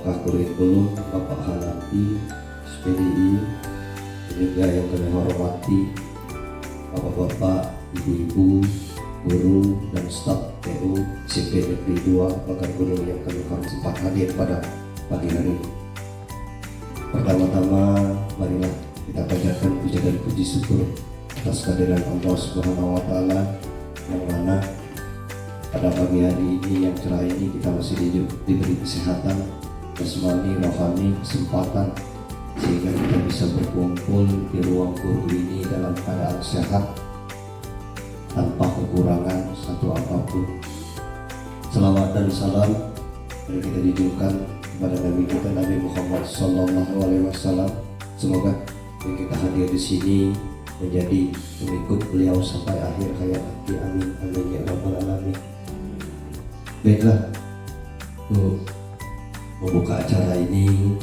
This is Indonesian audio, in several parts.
Pakar Kurikulum Bapak Hanafi SPDI, juga yang kami hormati Bapak-bapak, Ibu-ibu, guru dan staf TU SMP Negeri 2 Pakar Gunung yang kami sempat hadir pada pagi hari ini. Pertama-tama marilah kita panjatkan puja dan puji syukur atas kehadiran Allah Subhanahu wa Ta'ala, yang mana pada pagi hari ini yang cerah ini kita masih diberi kesehatan jasmani, rohani, kesempatan sehingga kita bisa berkumpul di ruang guru ini dalam keadaan sehat tanpa kekurangan satu apapun. Selawat dan salam yang kita dijunjukkan kepada Nabi kita Nabi Muhammad SAW. Semoga yang kita hadir di sini menjadi pengikut beliau sampai akhir hayat nanti. Amin amin ya rabbal alamin. Baiklah, untuk membuka acara ini,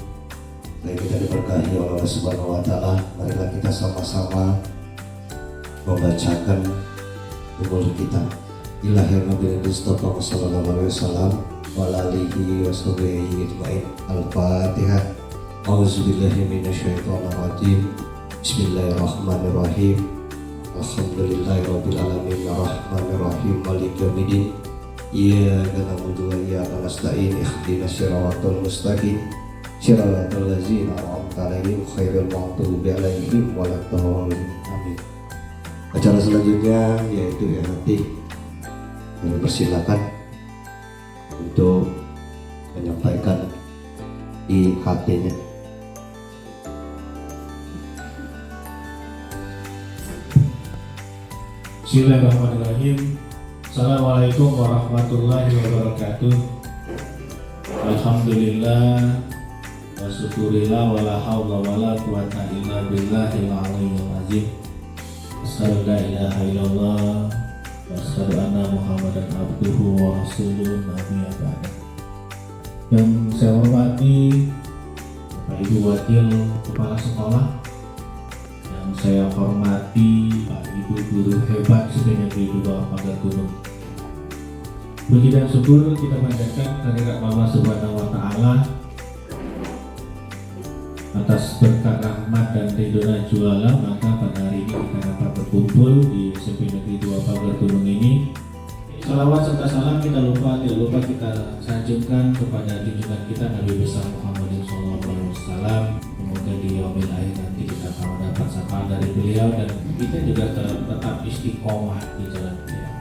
baik kita diberkahi oleh Allah Subhanahu wa Ta'ala, marilah kita sama-sama membacakan umur kita. Ilahir Nabi Mustafa sallallahu alaihi wasallam wa alihi washabihi ajmain. Al-Fatihah. A'udzubillahi minasyaitonir rajim. Bismillahirrahmanirrahim. Alhamdulillahirabbil alamin arrahmanir rahim maliki yaumiddin. Iyyaka na'budu wa iyyaka nasta'in ihdinas siratal mustaqim siratal ladzina an'amta 'alaihim ghairil maghdubi 'alaihim waladdallin. Amin. Acara selanjutnya yaitu ya nanti kami persilakan untuk menyampaikan IHT-nya. Bismillahirrahmanirrahim. Assalamualaikum warahmatullahi wabarakatuh. Alhamdulillah wa syukurillah wa la hawla wa la quwata illa billahil aliyyil azim. Asyhadu la ilaha illallah wa asyhadu anna Muhammadan abduhu wa rasuluh nabiyya ba'da. Yang saya hormati Bapak Ibu Wakil Kepala Sekolah, yang saya hormati Pak Ibu guru hebat SMP Negeri 2 Pakar Gunung. Puji dan syukur kita panjatkan kehadirat Allah Subhanahu wa Ta'ala atas berkat rahmat dan ridhonya juala, maka pada hari ini kita dapat berkumpul di SMP Negeri 2 Pakar Gunung ini. Salawat serta salam tidak lupa kita sanjungkan kepada junjungan kita Nabi besar Muhammad SAW. Semoga di yaumil akhir nanti kita akan mendapat sapaan dari beliau dan kita juga tetap istiqomah di jalan beliau.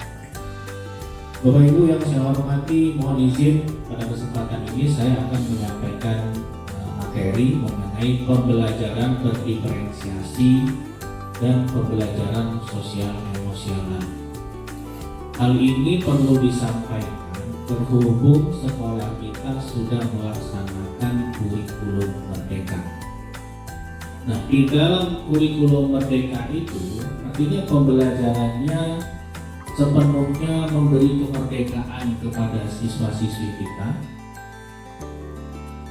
Bapak Ibu yang saya hormati, mohon izin pada kesempatan ini saya akan menyampaikan materi mengenai pembelajaran berdiferensiasi dan pembelajaran sosial emosional. Hal ini perlu disampaikan berhubung sekolah kita sudah melaksanakan kurikulum merdeka. Nah, di dalam kurikulum merdeka itu artinya pembelajarannya sepenuhnya memberi kemerdekaan kepada siswa-siswi kita.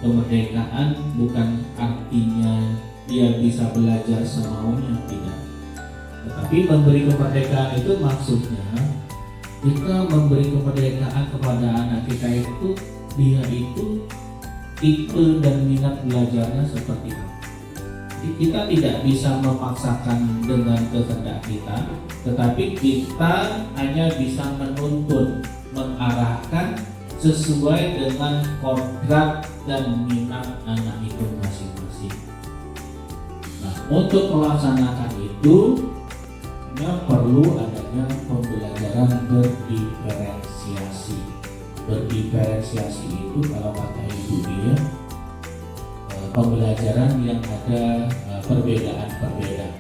Kemerdekaan bukan artinya dia bisa belajar semaunya, tidak. Tetapi memberi kemerdekaan itu maksudnya kita memberi kemerdekaan kepada anak kita itu, dia itu tipe dan minat belajarnya seperti apa. Jadi kita tidak bisa memaksakan dengan kehendak kita, tetapi kita hanya bisa menuntun, mengarahkan sesuai dengan kodrat dan minat anak itu masing-masing. Nah, untuk melaksanakan itu perlu adanya pembelajaran berdiferensiasi. Berdiferensiasi itu kalau kata ibu dia pembelajaran yang ada perbedaan-perbedaan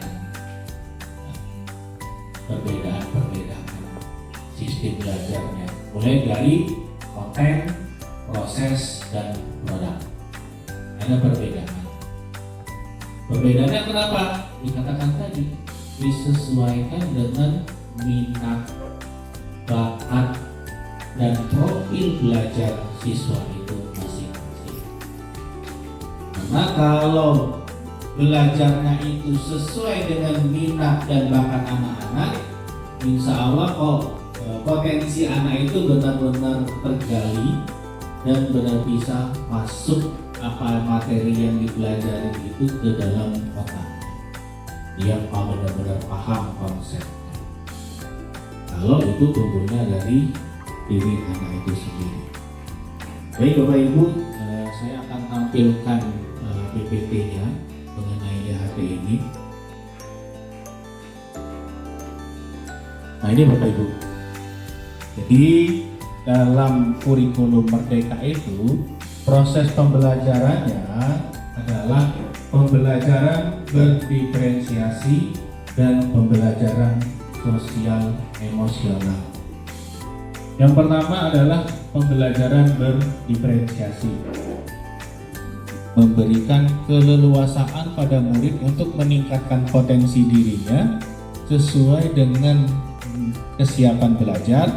sistem belajarnya, mulai dari konten, proses, dan produk. Ada perbedaan. Perbedaannya kenapa? Dikatakan tadi disesuaikan dengan minat, bakat, dan profil belajar siswa itu masing-masing. Karena kalau belajarnya itu sesuai dengan minat dan bakat anak-anak, insya Allah potensi anak itu benar-benar tergali dan benar bisa masuk apa materi yang dipelajari itu ke dalam otak. Dia benar-benar paham konsepnya. Kalau itu tumbuhnya dari diri anak itu sendiri. Baik Bapak Ibu, saya akan tampilkan PPT-nya mengenai DHT ini. Nah ini Bapak Ibu. Jadi dalam kurikulum Merdeka itu proses pembelajarannya adalah pembelajaran berdiferensiasi dan pembelajaran sosial emosional. Yang pertama adalah pembelajaran berdiferensiasi, memberikan keleluasaan pada murid untuk meningkatkan potensi dirinya sesuai dengan kesiapan belajar,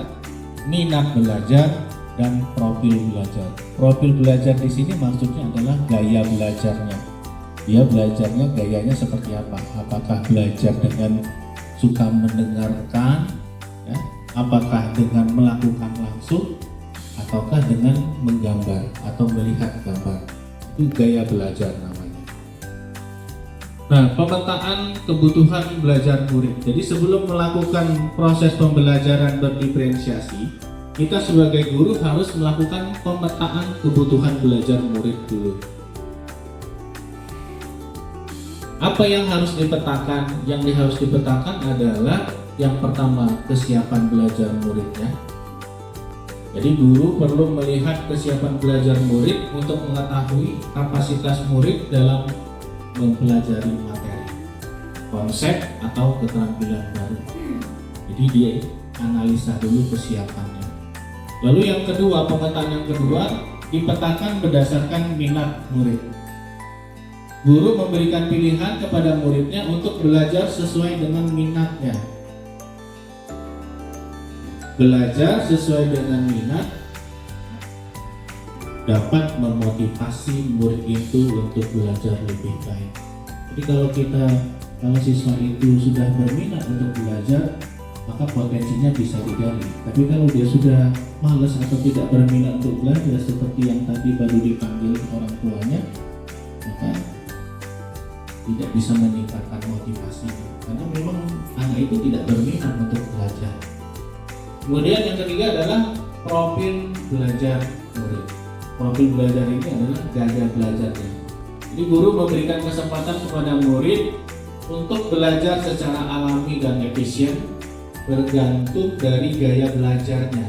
minat belajar, dan profil belajar. Profil belajar di sini maksudnya adalah gaya belajarnya. Dia belajarnya gayanya seperti apa? Apakah belajar dengan suka mendengarkan, ya? Apakah dengan melakukan langsung, ataukah dengan menggambar atau melihat gambar? Itu gaya belajar namanya. Nah, pemetaan kebutuhan belajar murid. Jadi sebelum melakukan proses pembelajaran berdiferensiasi, kita sebagai guru harus melakukan pemetaan kebutuhan belajar murid dulu. Apa yang harus dipetakan? Yang harus dipetakan adalah yang pertama, kesiapan belajar muridnya. Jadi guru perlu melihat kesiapan belajar murid untuk mengetahui kapasitas murid dalam mempelajari materi, konsep atau keterampilan baru. Jadi dia analisa dulu kesiapannya. Lalu yang kedua, pemetaan yang kedua dipetakan berdasarkan minat murid. Guru memberikan pilihan kepada muridnya untuk belajar sesuai dengan minatnya. Belajar sesuai dengan minat dapat memotivasi murid itu untuk belajar lebih baik. Jadi kalau siswa itu sudah berminat untuk belajar, maka potensinya bisa digali. Tapi kalau dia sudah malas atau tidak berminat untuk belajar seperti yang tadi baru dipanggil orang tuanya, maka tidak bisa meningkatkan motivasi karena memang anak itu tidak berminat untuk belajar. Kemudian yang ketiga adalah profil belajar murid. Profil belajar ini adalah gaya belajarnya. Jadi guru memberikan kesempatan kepada murid untuk belajar secara alami dan efisien bergantung dari gaya belajarnya,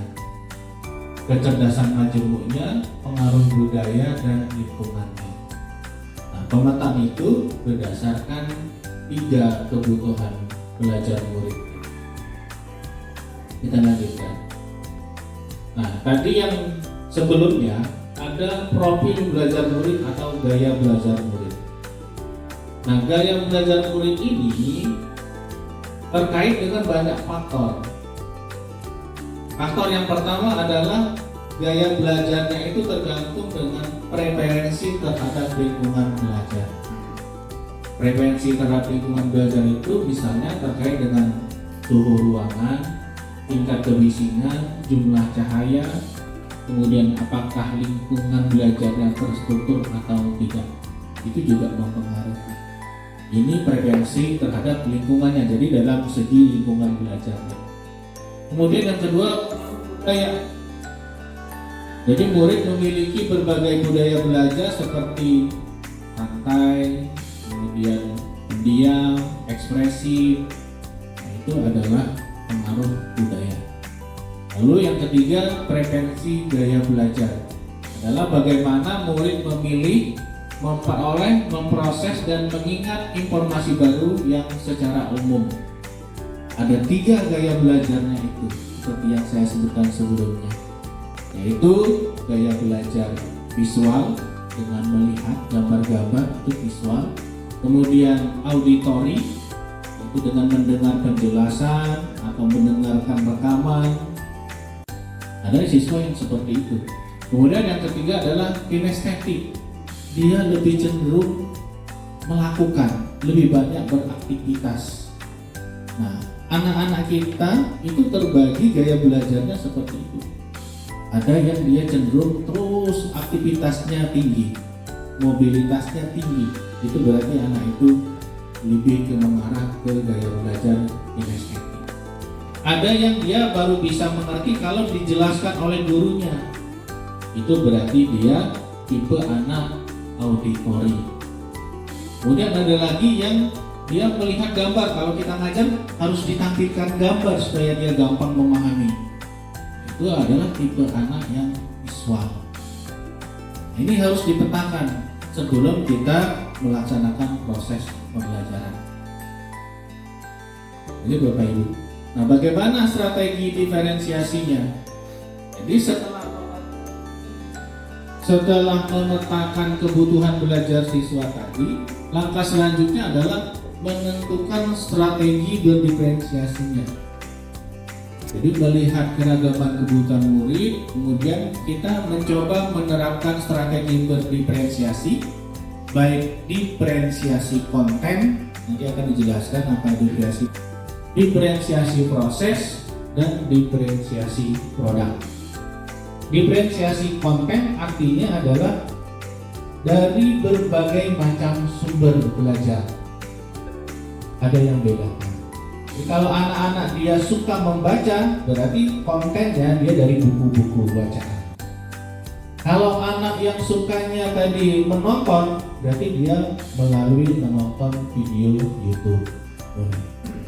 kecerdasan majemuknya, pengaruh budaya dan lingkungannya. Nah, pemetaan itu berdasarkan 3 kebutuhan belajar murid. Kita lanjutkan. Nah, tadi yang sebelumnya ada profil belajar murid atau gaya belajar murid. Nah, gaya belajar murid ini terkait dengan banyak faktor. Faktor yang pertama adalah gaya belajarnya itu tergantung dengan preferensi terhadap lingkungan belajar. Preferensi terhadap lingkungan belajar itu misalnya terkait dengan suhu ruangan, tingkat kebisingan, jumlah cahaya, kemudian apakah lingkungan belajarnya terstruktur atau tidak. Itu juga mempengaruhi. Ini preferensi terhadap lingkungannya, jadi dalam segi lingkungan belajarnya. Kemudian yang kedua, budaya. Jadi murid memiliki berbagai budaya belajar seperti santai, kemudian pendiam, ekspresif. Nah, itu adalah pengaruh budaya. Lalu yang ketiga, preferensi gaya belajar adalah bagaimana murid memilih, memperoleh, memproses, dan mengingat informasi baru yang secara umum. Ada 3 gaya belajarnya itu, seperti yang saya sebutkan sebelumnya, yaitu gaya belajar visual dengan melihat gambar-gambar, itu visual. Kemudian auditori, itu dengan mendengar penjelasan atau mendengarkan rekaman. Ada siswa yang seperti itu. Kemudian yang ketiga adalah kinestetik. Dia lebih cenderung melakukan, lebih banyak beraktivitas. Nah, anak-anak kita itu terbagi gaya belajarnya seperti itu. Ada yang dia cenderung terus aktivitasnya tinggi, mobilitasnya tinggi. Itu berarti anak itu lebih mengarah ke gaya belajar kinestetik. Ada yang dia baru bisa mengerti kalau dijelaskan oleh gurunya. Itu berarti dia tipe anak auditori. Kemudian ada lagi yang dia melihat gambar. Kalau kita ngajar harus ditampilkan gambar supaya dia gampang memahami. Itu adalah tipe anak yang visual. Ini harus dipetakan sebelum kita melaksanakan proses pembelajaran. Jadi Bapak Ibu. Nah, bagaimana strategi diferensiasinya? Jadi setelah memetakan kebutuhan belajar siswa tadi, langkah selanjutnya adalah menentukan strategi berdiferensiasinya. Jadi melihat keragaman kebutuhan murid, kemudian kita mencoba menerapkan strategi berdiferensiasi, baik diferensiasi konten, nanti akan dijelaskan apa diferensiasi proses, dan diferensiasi produk. Diferensiasi konten artinya adalah dari berbagai macam sumber belajar. Ada yang bedakan. Jadi kalau anak-anak dia suka membaca, berarti kontennya dia dari buku-buku bacaan. Kalau anak yang sukanya tadi menonton, berarti dia melalui menonton video YouTube.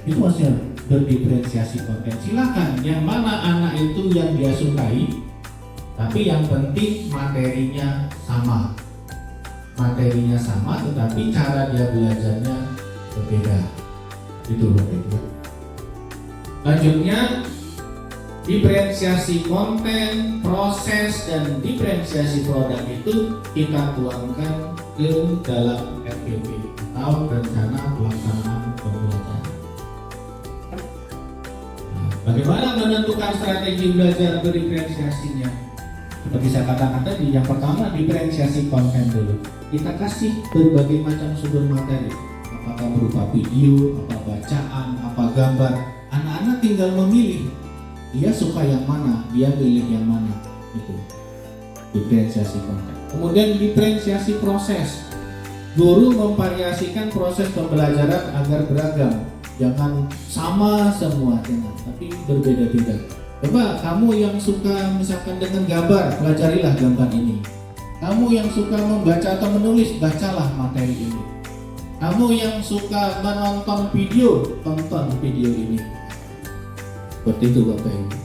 Itu maksudnya berdiferensiasi konten. Silakan yang mana anak itu yang dia sukai, tapi yang penting materinya sama. Materinya sama, tetapi cara dia belajarnya berbeda. Itu Bapak Ibu. Lanjutnya, diferensiasi konten, proses, dan diferensiasi produk itu kita tuangkan ke dalam RPP atau rencana pelaksanaan pembelajaran. Bagaimana menentukan strategi belajar berdiferensiasinya? Seperti saya katakan tadi, yang pertama diferensiasi konten dulu. Kita kasih berbagai macam sumber materi, apakah berupa video, apa bacaan, apa gambar. Anak-anak tinggal memilih, dia suka yang mana, dia pilih yang mana. Itu diferensiasi konten. Kemudian diferensiasi proses. Guru memvariasikan proses pembelajaran agar beragam. Jangan sama semua, jangan, tapi berbeda-beda. Coba kamu yang suka misalkan dengan gambar, pelajarilah gambar ini. Kamu yang suka membaca atau menulis, bacalah materi ini. Kamu yang suka menonton video, tonton video ini. Seperti itu Bapak Ibu.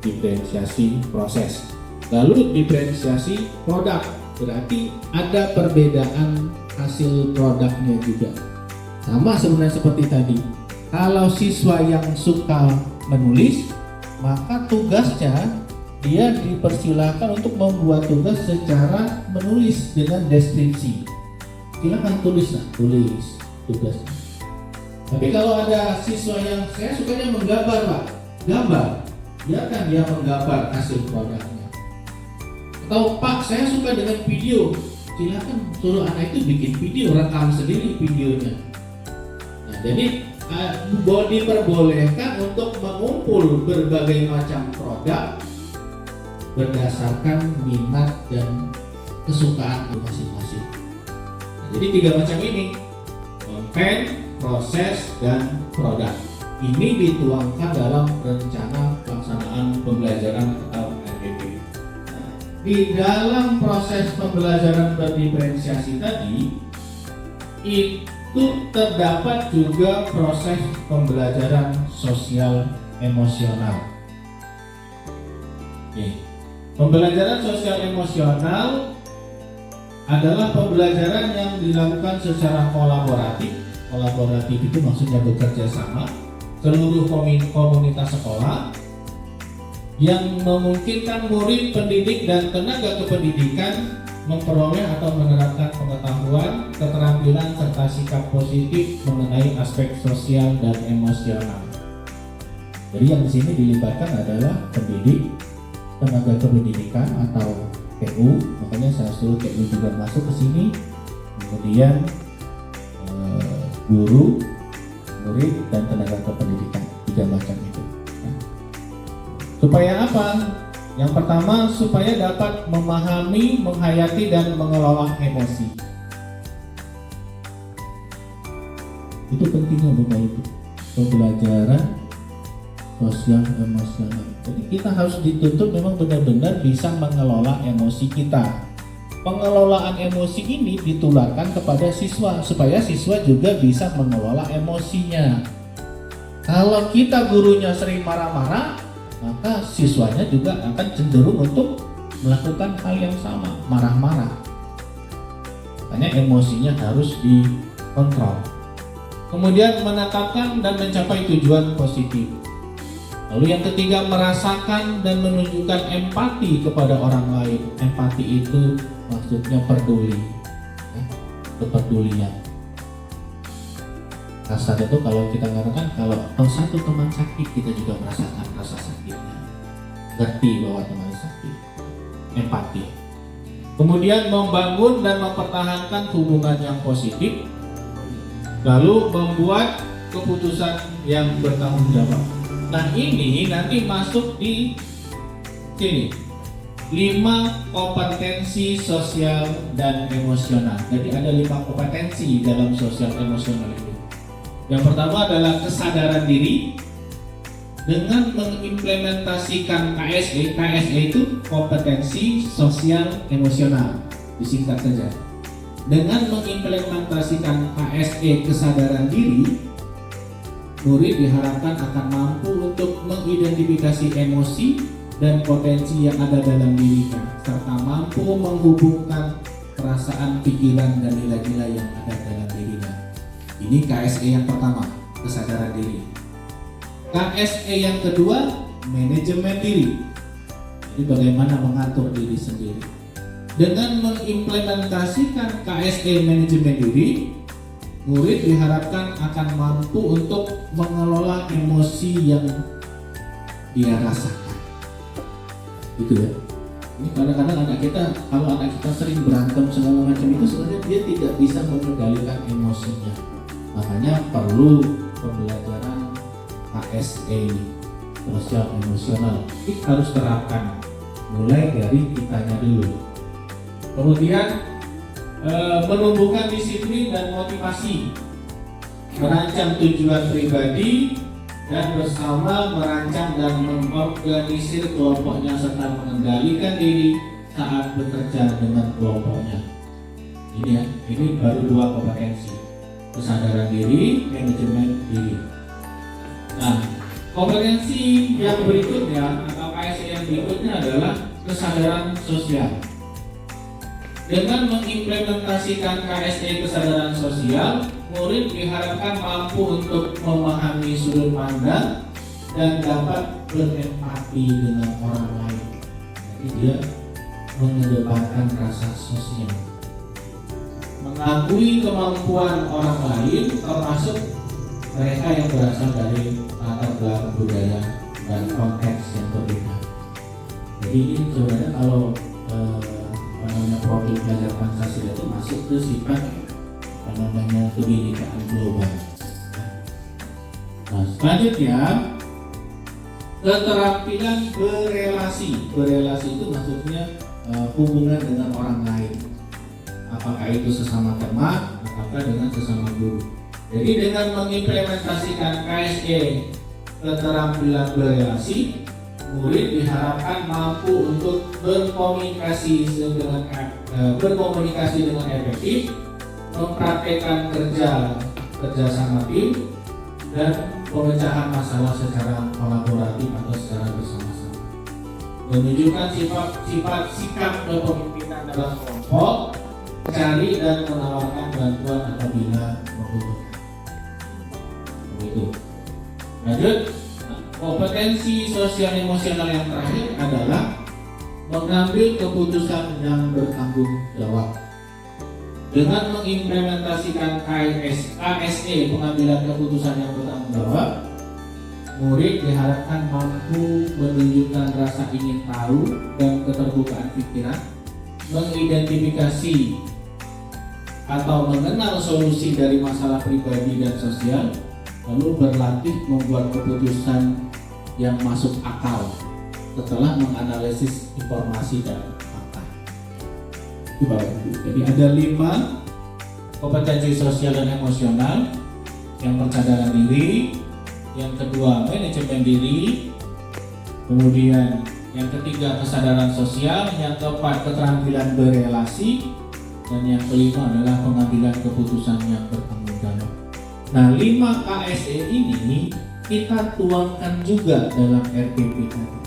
Diferensiasi proses. Lalu diferensiasi produk. Berarti ada perbedaan hasil produknya juga. Sama sebenarnya seperti tadi. Kalau siswa yang suka menulis, maka tugasnya dia dipersilakan untuk membuat tugas secara menulis dengan deskripsi. Silakan tulis tugasnya. Tapi kalau ada siswa yang saya sukanya menggambar Pak, gambar, biarkan dia menggambar hasil produknya. Atau Pak, saya suka dengan video, silakan suruh anak itu bikin video, rekam sendiri videonya. Nah, jadi diperbolehkan untuk mengumpul berbagai macam produk berdasarkan minat dan kesukaan masing-masing. Nah, jadi 3 macam ini, konten, proses, dan produk. Ini dituangkan dalam rencana pelaksanaan pembelajaran atau RPP. Nah, di dalam proses pembelajaran berdiferensiasi tadi, itu terdapat juga proses pembelajaran sosial emosional. Pembelajaran sosial emosional adalah pembelajaran yang dilakukan secara kolaboratif. Kolaboratif itu maksudnya bekerja sama seluruh komunitas sekolah yang memungkinkan murid, pendidik, dan tenaga kependidikan memperoleh atau menerapkan pengetahuan, keterampilan, serta sikap positif mengenai aspek sosial dan emosional. Jadi yang di sini dilibatkan adalah pendidik, tenaga kependidikan atau TU, makanya saya suruh TU juga masuk ke sini. Kemudian guru, murid, dan tenaga kependidikan, 3 macam itu. Supaya apa? Yang pertama, supaya dapat memahami, menghayati, dan mengelola emosi. Itu pentingnya Bapak Ibu, pembelajaran sosial emosional. Jadi kita harus dituntut memang benar-benar bisa mengelola emosi kita. Pengelolaan emosi ini ditularkan kepada siswa supaya siswa juga bisa mengelola emosinya. Kalau kita gurunya sering marah-marah, maka siswanya juga akan cenderung untuk melakukan hal yang sama, marah-marah. Makanya emosinya harus dikontrol. Kemudian menetapkan dan mencapai tujuan positif. Lalu yang ketiga, merasakan dan menunjukkan empati kepada orang lain. Empati itu maksudnya peduli, kepedulian. Kasar itu kalau kita mengatakan kalau satu teman sakit, kita juga merasakan rasa sakitnya, ngerti bahwa teman sakit, empati. Kemudian membangun dan mempertahankan hubungan yang positif, lalu membuat keputusan yang bertanggung jawab. Nah ini nanti masuk di sini 5 kompetensi sosial dan emosional. Jadi ada 5 kompetensi dalam sosial emosional itu. Yang pertama adalah kesadaran diri dengan mengimplementasikan KSE. KSE itu kompetensi sosial emosional, disingkat saja. Dengan mengimplementasikan KSE kesadaran diri, murid diharapkan akan mampu untuk mengidentifikasi emosi dan potensi yang ada dalam dirinya, serta mampu menghubungkan perasaan, pikiran, dan nilai-nilai yang ada dalam dirinya. Ini KSE yang pertama, kesadaran diri. KSE yang kedua, manajemen diri. Jadi bagaimana mengatur diri sendiri. Dengan mengimplementasikan KSE manajemen diri, murid diharapkan akan mampu untuk mengelola emosi yang dia rasakan. Gitu ya. Ini kadang-kadang kalau anak kita sering berantem segala macam itu, sebenarnya dia tidak bisa mengendalikan emosinya. Makanya perlu pembelajaran KSE, sosial emosional. Ini harus terapkan mulai dari kitanya dulu. Kemudian menumbuhkan disiplin dan motivasi, merancang tujuan pribadi, dan bersama merancang dan mengorganisir kelompoknya serta mengendalikan diri saat bekerja dengan kelompoknya. Ini baru 2 kompetensi, kesadaran diri, manajemen diri. Nah, kompetensi yang berikutnya atau KSE yang berikutnya adalah kesadaran sosial. Dengan mengimplementasikan KSE kesadaran sosial, murid diharapkan mampu untuk memahami sudut pandang dan dapat berempati dengan orang lain. Jadi dia mengedepankan rasa sosial, mengakui kemampuan orang lain, termasuk mereka yang berasal dari latar belakang budaya dan konteks yang berbeda. Jadi ini sebenarnya kalau profil belajar Pancasila itu masuk ke sifat kebinekaan global. Nah, selanjutnya keterampilan berelasi. Berelasi itu maksudnya hubungan dengan orang lain. Apakah itu sesama teman, apakah dengan sesama guru. Jadi dengan mengimplementasikan KSE keterampilan berelasi, murid diharapkan mampu untuk berkomunikasi dengan efektif, mempraktekkan kerja sama tim, dan pemecahan masalah secara kolaboratif atau secara bersama-sama. Menunjukkan sifat sikap kepemimpinan dalam kelompok, mencari dan menawarkan bantuan apabila membutuhkan. Begitu. Lanjut. Kompetensi sosial emosional yang terakhir adalah mengambil keputusan yang bertanggung jawab. Dengan mengimplementasikan KSE pengambilan keputusan yang bertanggung jawab, murid diharapkan mampu menunjukkan rasa ingin tahu dan keterbukaan pikiran, mengidentifikasi atau mengenal solusi dari masalah pribadi dan sosial, lalu berlatih membuat keputusan yang masuk akal setelah menganalisis informasi dan fakta. Itu Bapak Ibu. Jadi ada 5 kompetensi sosial dan emosional. Yang percadaran diri, yang kedua manajemen diri, kemudian yang ketiga kesadaran sosial, yang keempat keterampilan berelasi, dan yang kelima adalah pengambilan keputusan yang bertanggung jawab. Nah, 5 KSE ini kita tuangkan juga dalam RPP tadi.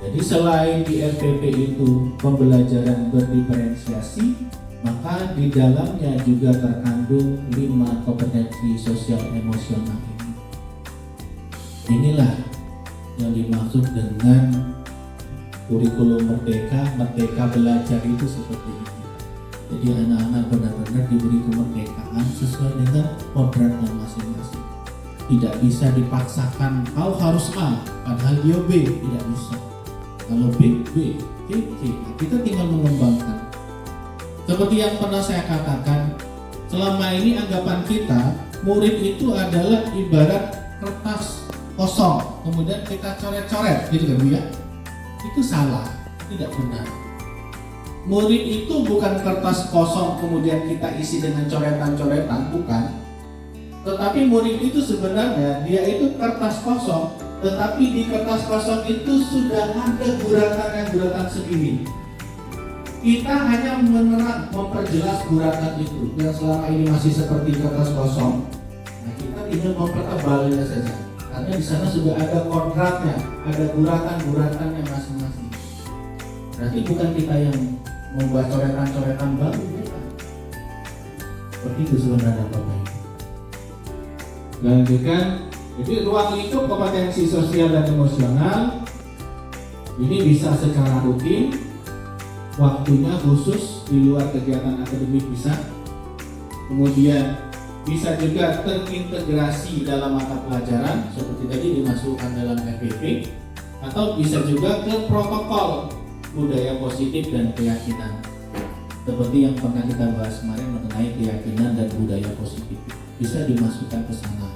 Jadi selain di RPP itu pembelajaran berdiferensiasi, maka di dalamnya juga terkandung 5 kompetensi sosial emosional ini. Inilah yang dimaksud dengan kurikulum merdeka. Merdeka belajar itu seperti ini. Jadi anak-anak benar-benar diberi kemerdekaan sesuai dengan kodratnya masing-masing. Tidak bisa dipaksakan, kau harus A, padahal dia B, tidak bisa. Kalau B, B, C, C. Kita tinggal mengembangkan. Seperti yang pernah saya katakan, selama ini anggapan kita, murid itu adalah ibarat kertas kosong, kemudian kita coret-coret, gitu kan Bu ya? Itu salah, tidak benar. Murid itu bukan kertas kosong kemudian kita isi dengan coretan-coretan, bukan. Tetapi murid itu sebenarnya dia itu kertas kosong, tetapi di kertas kosong itu sudah ada guratan segini. Kita hanya menerang, memperjelas guratan itu yang selama ini masih seperti kertas kosong. Nah, kita tinggal mempertebalnya saja, karena di sana sudah ada kodratnya, ada guratan-guratannya masing-masing. Berarti bukan kita yang membuat coretan-coretan baru, bukan. Seperti itu sebenarnya Bapak Ibu. Lanjutkan. Jadi ruang lingkup kompetensi sosial dan emosional ini bisa secara rutin, waktunya khusus di luar kegiatan akademik bisa, kemudian bisa juga terintegrasi dalam mata pelajaran seperti tadi dimasukkan dalam FPP, atau bisa juga ke protokol budaya positif dan keyakinan seperti yang pernah kita bahas kemarin mengenai keyakinan dan budaya positif, bisa dimasukkan ke sana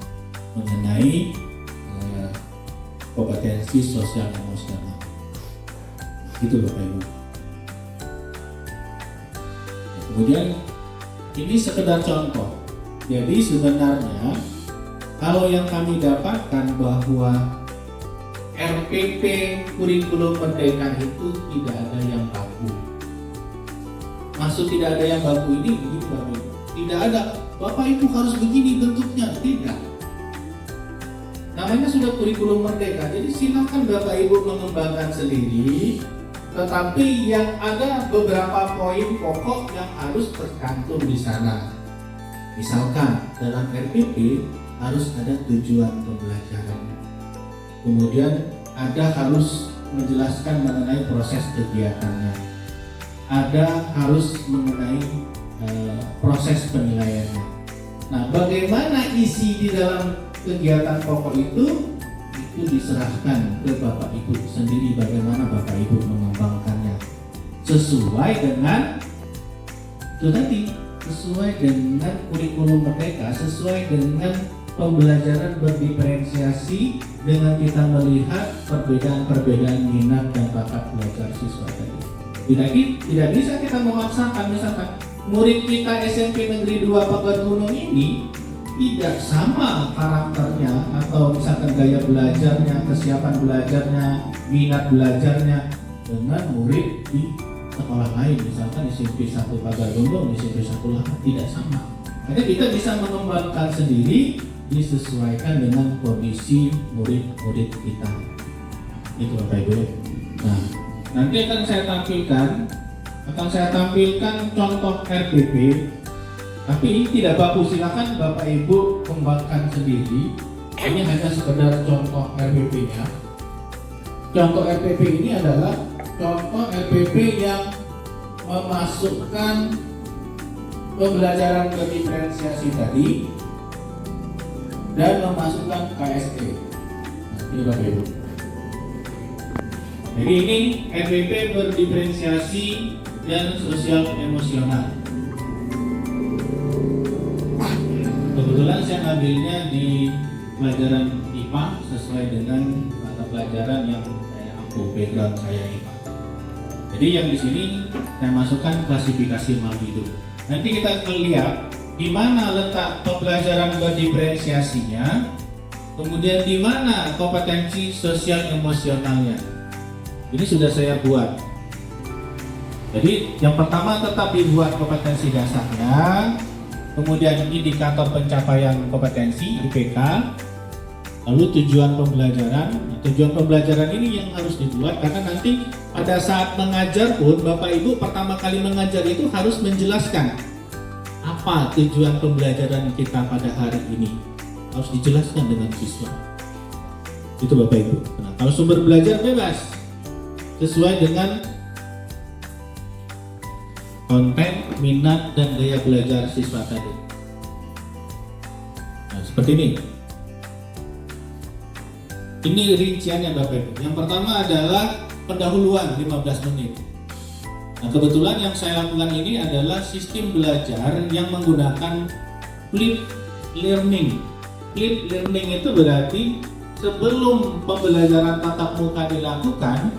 mengenai kompetensi sosial emosional. Itu Bapak Ibu. Kemudian ini sekedar contoh. Jadi sebenarnya kalau yang kami dapatkan bahwa RPP kurikulum merdeka itu tidak ada yang baku. Maksud tidak ada yang baku ini begini Bapak Ibu. Tidak ada Bapak Ibu harus begini bentuknya, tidak. Namanya sudah kurikulum merdeka. Jadi silakan Bapak Ibu mengembangkan sendiri. Tetapi yang ada beberapa poin pokok yang harus tercantum di sana. Misalkan dalam RPP harus ada tujuan pembelajaran. Kemudian ada harus menjelaskan mengenai proses kegiatannya. Ada harus mengenai proses penilaiannya. Nah, bagaimana isi di dalam kegiatan pokok itu diserahkan ke Bapak Ibu sendiri, bagaimana Bapak Ibu mengembangkannya sesuai dengan itu tadi, sesuai dengan kurikulum merdeka, sesuai dengan pembelajaran berdiferensiasi dengan kita melihat perbedaan-perbedaan minat dan bakat belajar siswa tadi. Tidak bisa kita memaksakan. Misalkan murid kita SMP Negeri 2 Pagar Gunung ini tidak sama karakternya atau misalkan gaya belajarnya, kesiapan belajarnya, minat belajarnya dengan murid di sekolah lain, misalkan SMP 1 Pagar Gunung, SMP 1 Lahat, tidak sama. Jadi kita bisa mengembangkan sendiri disesuaikan dengan kondisi murid-murid kita. Itu Bapak Ibu. Nah, nanti akan saya tampilkan contoh RPP. Tapi ini tidak baku, silakan Bapak Ibu kembangkan sendiri. Ini hanya sekedar contoh RPP-nya. Contoh RPP ini adalah contoh RPP yang memasukkan pembelajaran berdiferensiasi tadi dan memasukkan KSE. Ini Bapak Ibu. Jadi ini RPP berdiferensiasi dan sosial emosional. Kebetulan saya ngambilnya di pelajaran IPA sesuai dengan mata pelajaran yang saya ambil background saya IPA. Jadi yang di sini saya masukkan klasifikasi makhluk hidup. Nanti kita akan lihat di mana letak pembelajaran berdiferensiasinya, kemudian di mana kompetensi sosial emosionalnya. Ini sudah saya buat. Jadi yang pertama tetap dibuat kompetensi dasarnya, kemudian indikator pencapaian kompetensi IPK, lalu tujuan pembelajaran. Nah, tujuan pembelajaran ini yang harus dibuat karena nanti pada saat mengajar pun Bapak Ibu pertama kali mengajar itu harus menjelaskan apa tujuan pembelajaran kita pada hari ini. Harus dijelaskan dengan siswa. Itu Bapak Ibu. Nah, kalau sumber belajar bebas sesuai dengan konten, minat, dan gaya belajar siswa tadi. Nah, seperti ini. Ini rinciannya Bapak Ibu. Yang pertama adalah pendahuluan 15 menit. Nah, kebetulan yang saya lakukan ini adalah sistem belajar yang menggunakan flip learning. Flip learning itu berarti sebelum pembelajaran tatap muka dilakukan,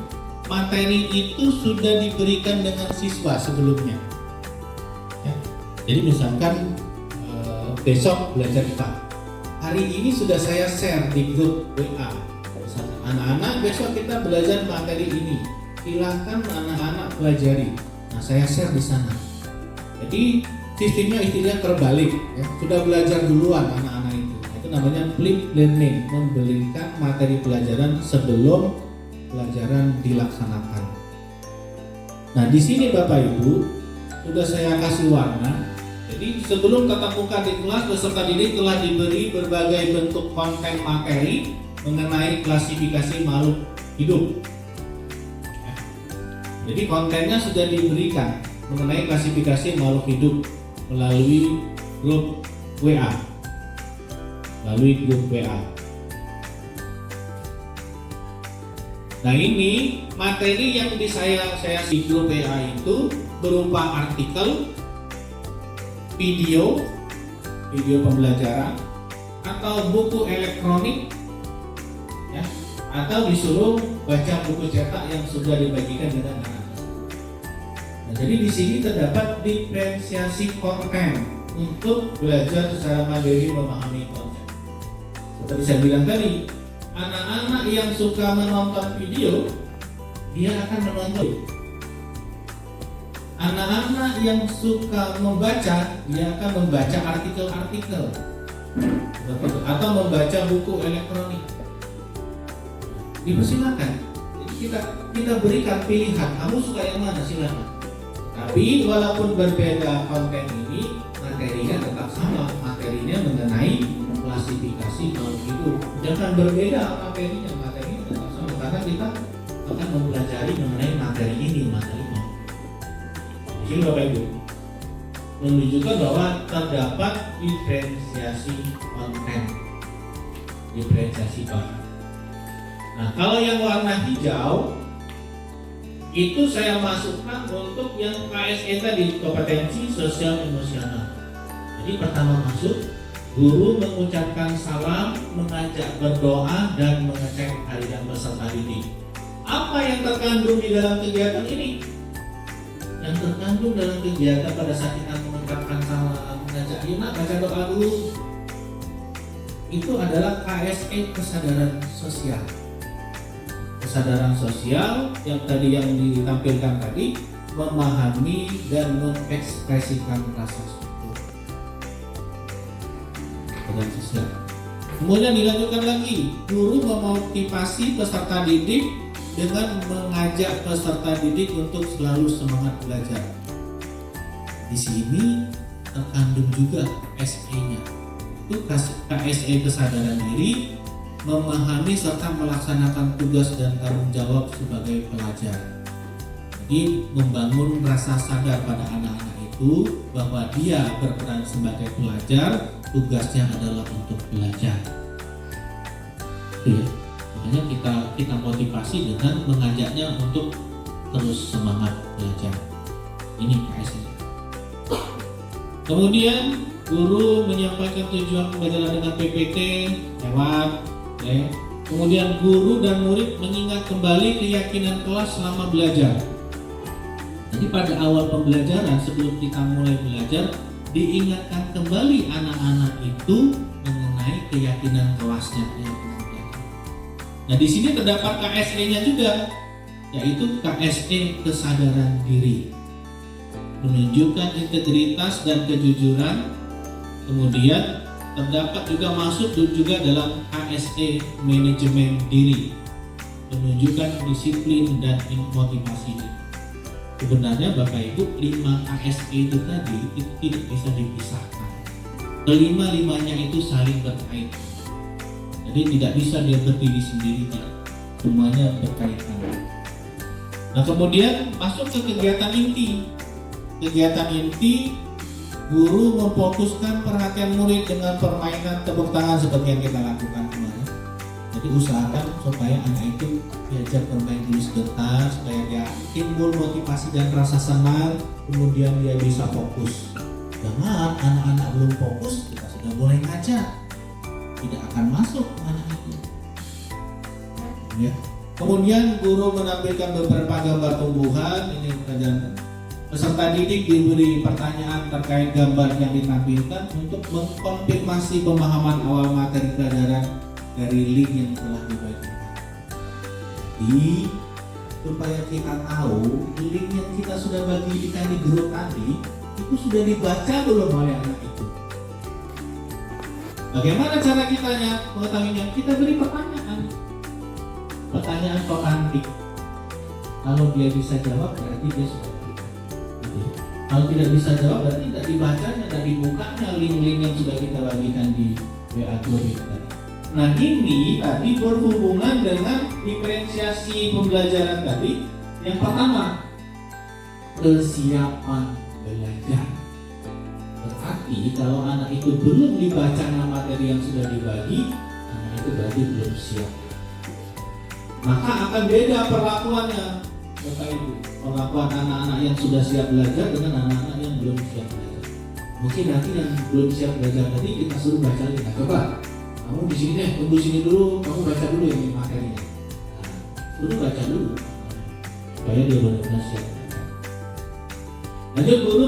materi itu sudah diberikan dengan siswa sebelumnya. Ya. Jadi misalkan besok belajar IPA. Hari ini sudah saya share di grup WA. Anak-anak besok kita belajar materi ini. Silahkan anak-anak pelajari. Nah, saya share di sana. Jadi sistemnya istilahnya terbalik. Ya. Sudah belajar duluan anak-anak itu. Itu namanya flip learning, memberikan materi pelajaran sebelum pelajaran dilaksanakan. Nah, di sini Bapak Ibu sudah saya kasih warna. Jadi sebelum tatap muka di kelas, peserta didik telah diberi berbagai bentuk konten materi mengenai klasifikasi makhluk hidup. Jadi kontennya sudah diberikan mengenai klasifikasi makhluk hidup melalui grup WA. Nah, ini materi yang saya di grup WA itu berupa artikel, video pembelajaran, atau buku elektronik, ya, atau disuruh baca buku cetak yang sudah dibagikan dengan anak. Nah, jadi di sini terdapat diferensiasi konten untuk belajar secara mandiri memahami konsep. Seperti saya bilang tadi, anak-anak yang suka menonton video, dia akan menonton. Anak-anak yang suka membaca, dia akan membaca artikel-artikel atau membaca buku elektronik. Dipersilakan. Jadi kita berikan pilihan. Kamu suka yang mana? Silakan. Tapi walaupun berbeda konten ini, materinya tetap sama. Materinya mengenai klasifikasi makhluk hidup. Jangan berbeda materinya tetap sama karena kita akan mempelajari mengenai materi ini, materi makhluk. Jadi Bapak Ibu menunjukkan bahwa terdapat diferensiasi konten, diferensiasi bahan. Nah, kalau yang warna hijau itu saya masukkan untuk yang KSE tadi, kompetensi sosial emosional. Jadi pertama masuk, guru mengucapkan salam, mengajak berdoa, dan mengecek harian peserta didik. Apa yang terkandung di dalam kegiatan ini? Yang terkandung dalam kegiatan pada saat kita mengucapkan salam, mengajak Yuna baca doa dulu, itu adalah KSE, kesadaran sosial. Kesadaran sosial yang tadi yang ditampilkan tadi, memahami dan mengekspresikan rasa syukur. Kesadaran sosial. Kemudian dilanjutkan lagi, guru memotivasi peserta didik dengan mengajak peserta didik untuk selalu semangat belajar. Di sini terkandung juga SE-nya. Itu KSE, kesadaran diri, memahami serta melaksanakan tugas dan tanggung jawab sebagai pelajar. Jadi membangun rasa sadar pada anak-anak itu bahwa dia berperan sebagai pelajar, tugasnya adalah untuk belajar. Ya. Makanya kita motivasi dengan mengajaknya untuk terus semangat belajar. Ini KSE. Kemudian guru menyampaikan tujuan pembelajaran dengan PPT lewat Kemudian guru dan murid mengingat kembali keyakinan kelas selama belajar. Jadi pada awal pembelajaran sebelum kita mulai belajar, diingatkan kembali anak-anak itu mengenai keyakinan kelasnya. Nah di sini terdapat KSE-nya juga, yaitu KSE kesadaran diri, menunjukkan integritas dan kejujuran. Kemudian terdapat juga masuk juga dalam KSE manajemen diri, menunjukkan disiplin dan motivasi diri. Sebenarnya Bapak Ibu 5 KSE itu tadi itu tidak bisa dipisahkan. Kelima-limanya itu saling berkait. Jadi tidak bisa dia berdiri sendiri, semuanya berkaitan. Nah kemudian masuk ke kegiatan inti. Kegiatan inti, guru memfokuskan perhatian murid dengan permainan tepuk tangan seperti yang kita lakukan kemarin. Jadi usahakan supaya anak itu diajak bermain dulu sebentar supaya dia timbul motivasi dan rasa senang, kemudian dia bisa fokus. Jangan anak-anak belum fokus kita sudah mulai ngajar, tidak akan masuk anak itu. Ya. Kemudian guru menampilkan beberapa gambar tumbuhan. Ini pelajaran. Peserta didik diberi pertanyaan terkait gambar yang ditampilkan untuk mengkonfirmasi pemahaman awal materi pelajaran dari link yang telah dibagikan. Supaya kita tahu link yang kita sudah bagikan di grup tadi itu sudah dibaca belum oleh anak itu. Bagaimana cara kita mengetahuinya? Kita beri pertanyaan. Pertanyaan kok antik. Kalau dia bisa jawab berarti dia sudah. Kalau tidak bisa jawab berarti tidak dibacanya, tidak dibukanya link-link yang sudah kita bagikan di WA group tadi. Nah ini tadi berhubungan dengan diferensiasi pembelajaran tadi. Yang pertama, kesiapan belajar. Berarti kalau anak itu belum dibaca materi yang sudah dibagi, anak itu berarti belum siap. Maka akan beda perlakuannya, Bapak Ibu. Perlakuan anak-anak yang sudah siap belajar dengan anak-anak yang belum siap belajar. Mungkin nanti yang belum siap belajar tadi kita suruh baca lagi. Nah, coba kamu di sini deh, tunggu sini dulu, kamu baca dulu ini materinya. Suruh baca dulu supaya dia benar-benar siap. Lanjut, guru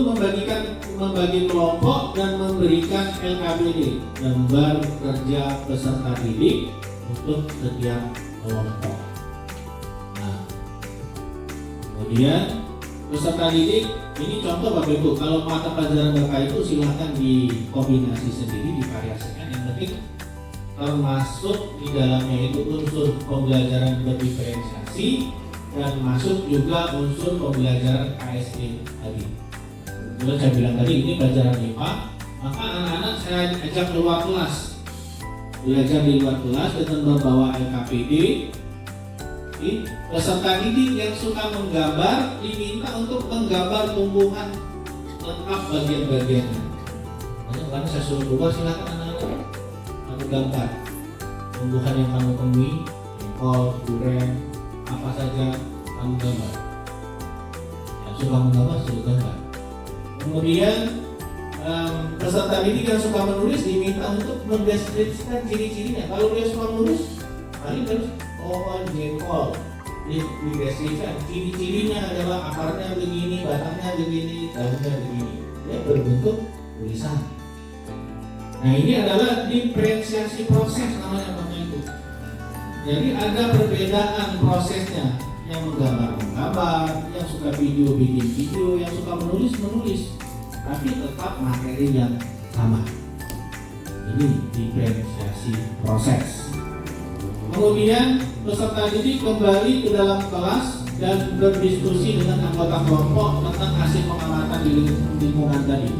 membagi kelompok dan memberikan LKBD, gambar kerja peserta didik untuk setiap kelompok. Kemudian peserta didik, ini contoh Bapak Ibu, kalau mata pelajaran Bapak Ibu silahkan dikombinasi sendiri, divariasikan. Yang penting termasuk di dalamnya itu unsur pembelajaran berdiferensiasi dan masuk juga unsur pembelajaran KSE tadi. Seperti saya bilang tadi, ini pelajaran IPA, maka anak-anak saya ajak keluar kelas, belajar di luar kelas dengan membawa LKPD. Peserta didik yang suka menggambar diminta untuk menggambar tumbuhan lengkap bagian-bagiannya. Karena saya suruh keluar, silakan anak-anak kamu gambar tumbuhan yang kamu temui, jengkol, durian, apa saja kamu gambar. Yang suka menggambar suruh gambar. Kemudian peserta didik yang suka menulis diminta untuk mendeskripsikan ciri-cirinya. Kalau dia suka menulis, paling harus pohon jengkol dideskripsikan, ciri-cirinya adalah akarnya begini, batangnya begini, daunnya begini. Dia berbentuk tulisan. Nah ini adalah diferensiasi proses namanya Bapak Ibu. Jadi ada perbedaan prosesnya. Yang menggambar, yang suka video bikin video, yang suka menulis, tapi tetap materi yang sama. Ini diferensiasi proses. Kemudian peserta didik kembali ke dalam kelas dan berdiskusi dengan anggota kelompok tentang hasil pengamatan di lingkungan tadi.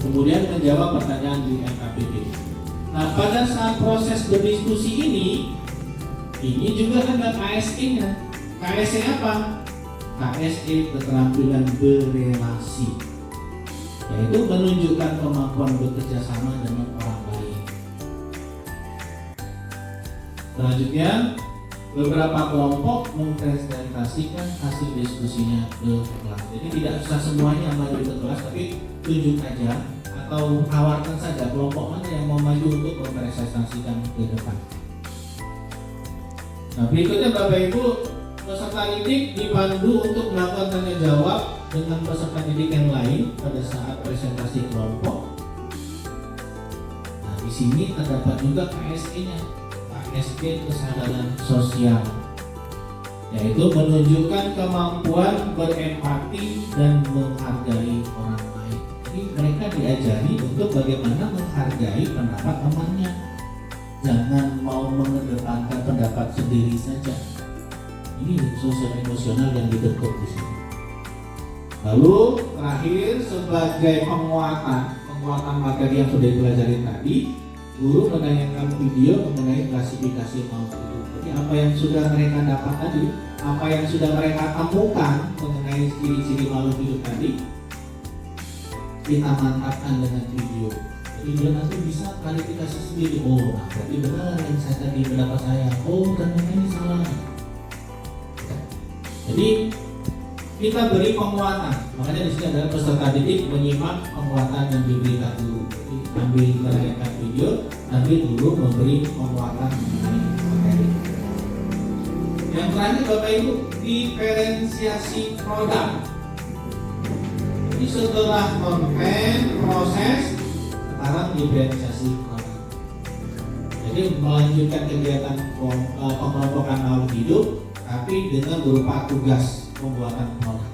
Kemudian menjawab pertanyaan di LKPD. Nah, pada saat proses berdiskusi ini juga ada KSE-nya. KSE apa? KSE keterampilan berelasi, yaitu menunjukkan kemampuan bekerja sama dengan orang lain. Selanjutnya, beberapa kelompok mempresentasikan hasil diskusinya ke kelas. Jadi tidak usah semuanya maju ke kelas, tapi tunjuk aja atau tawarkan saja kelompok mana yang mau maju untuk mempresentasikan ke depan. Nah, berikutnya Bapak Ibu, peserta didik dipandu untuk melakukan tanya jawab dengan peserta didik yang lain pada saat presentasi kelompok. Nah, di sini terdapat juga KSG-nya, KSG kesadaran sosial, yaitu menunjukkan kemampuan berempati dan menghargai orang lain. Jadi mereka diajari untuk bagaimana menghargai pendapat temannya. Jangan mau mengedepankan pendapat sendiri saja. Ini sosial emosional yang dibentuk di sini. Lalu terakhir sebagai penguatan materi yang sudah dipelajari tadi, guru menanyakan video mengenai klasifikasi makhluk hidup. Jadi apa yang sudah mereka dapat tadi, apa yang sudah mereka temukan mengenai ciri-ciri makhluk hidup tadi, kita mantapkan dengan video. Jadi dia nanti bisa klarifikasi sendiri. Oh, nah berarti benar yang saya tadi pendapat saya. Oh, ternyata ini salah. Jadi kita beri penguatan. Makanya di sini adalah peserta didik menyimak penguatan yang diberikan guru. Jadi ambil menanyakan video, nanti guru memberi penguatan mengenai materi. Yang terakhir Bapak Ibu, diferensiasi produk. Jadi setelah konten, proses, sekarang diferensiasi produk. Jadi melanjutkan kegiatan pengelompokan makhluk hidup, tapi dengan berupa tugas pembuatan produk.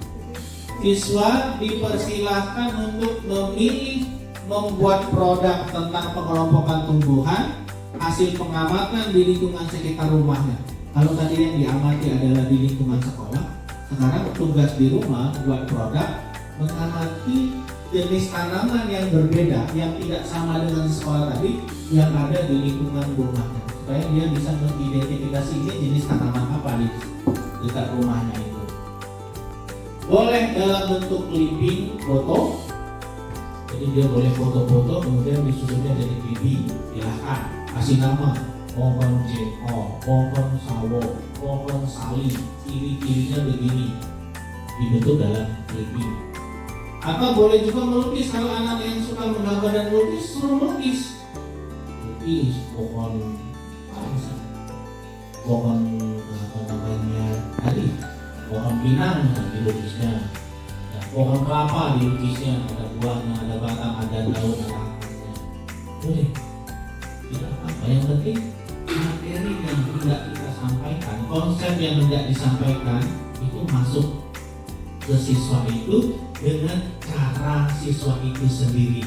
Siswa dipersilahkan untuk memilih membuat produk tentang pengelompokan tumbuhan hasil pengamatan di lingkungan sekitar rumahnya. Kalau tadi yang diamati adalah di lingkungan sekolah, sekarang tugas di rumah buat produk mengamati jenis tanaman yang berbeda, yang tidak sama dengan sekolah tadi, yang ada di lingkungan rumahnya, supaya dia bisa mengidentifikasi ini jenis tanaman apa di dekat rumahnya itu. Boleh dalam bentuk clipping foto, jadi dia boleh foto-foto kemudian disusunnya jadi clipping. Silahkan kasih nama pohon jengkol, pohon sawo, pohon sali, ciri-cirinya begini, dibentuk dalam clipping. Atau boleh juga melukis, kalau anak yang suka menggambar dan melukis, suruh melukis. Lukis pohon pohon apa namanya tadi, pohon pinang dilukisnya, ya, pohon kelapa dilukisnya, ada buahnya, ada batang, ada daun, ada akarnya. Boleh, tidak apa-apa. Yang penting materi yang tidak kita sampaikan, konsep yang tidak disampaikan itu masuk ke siswa itu dengan cara siswa itu sendiri,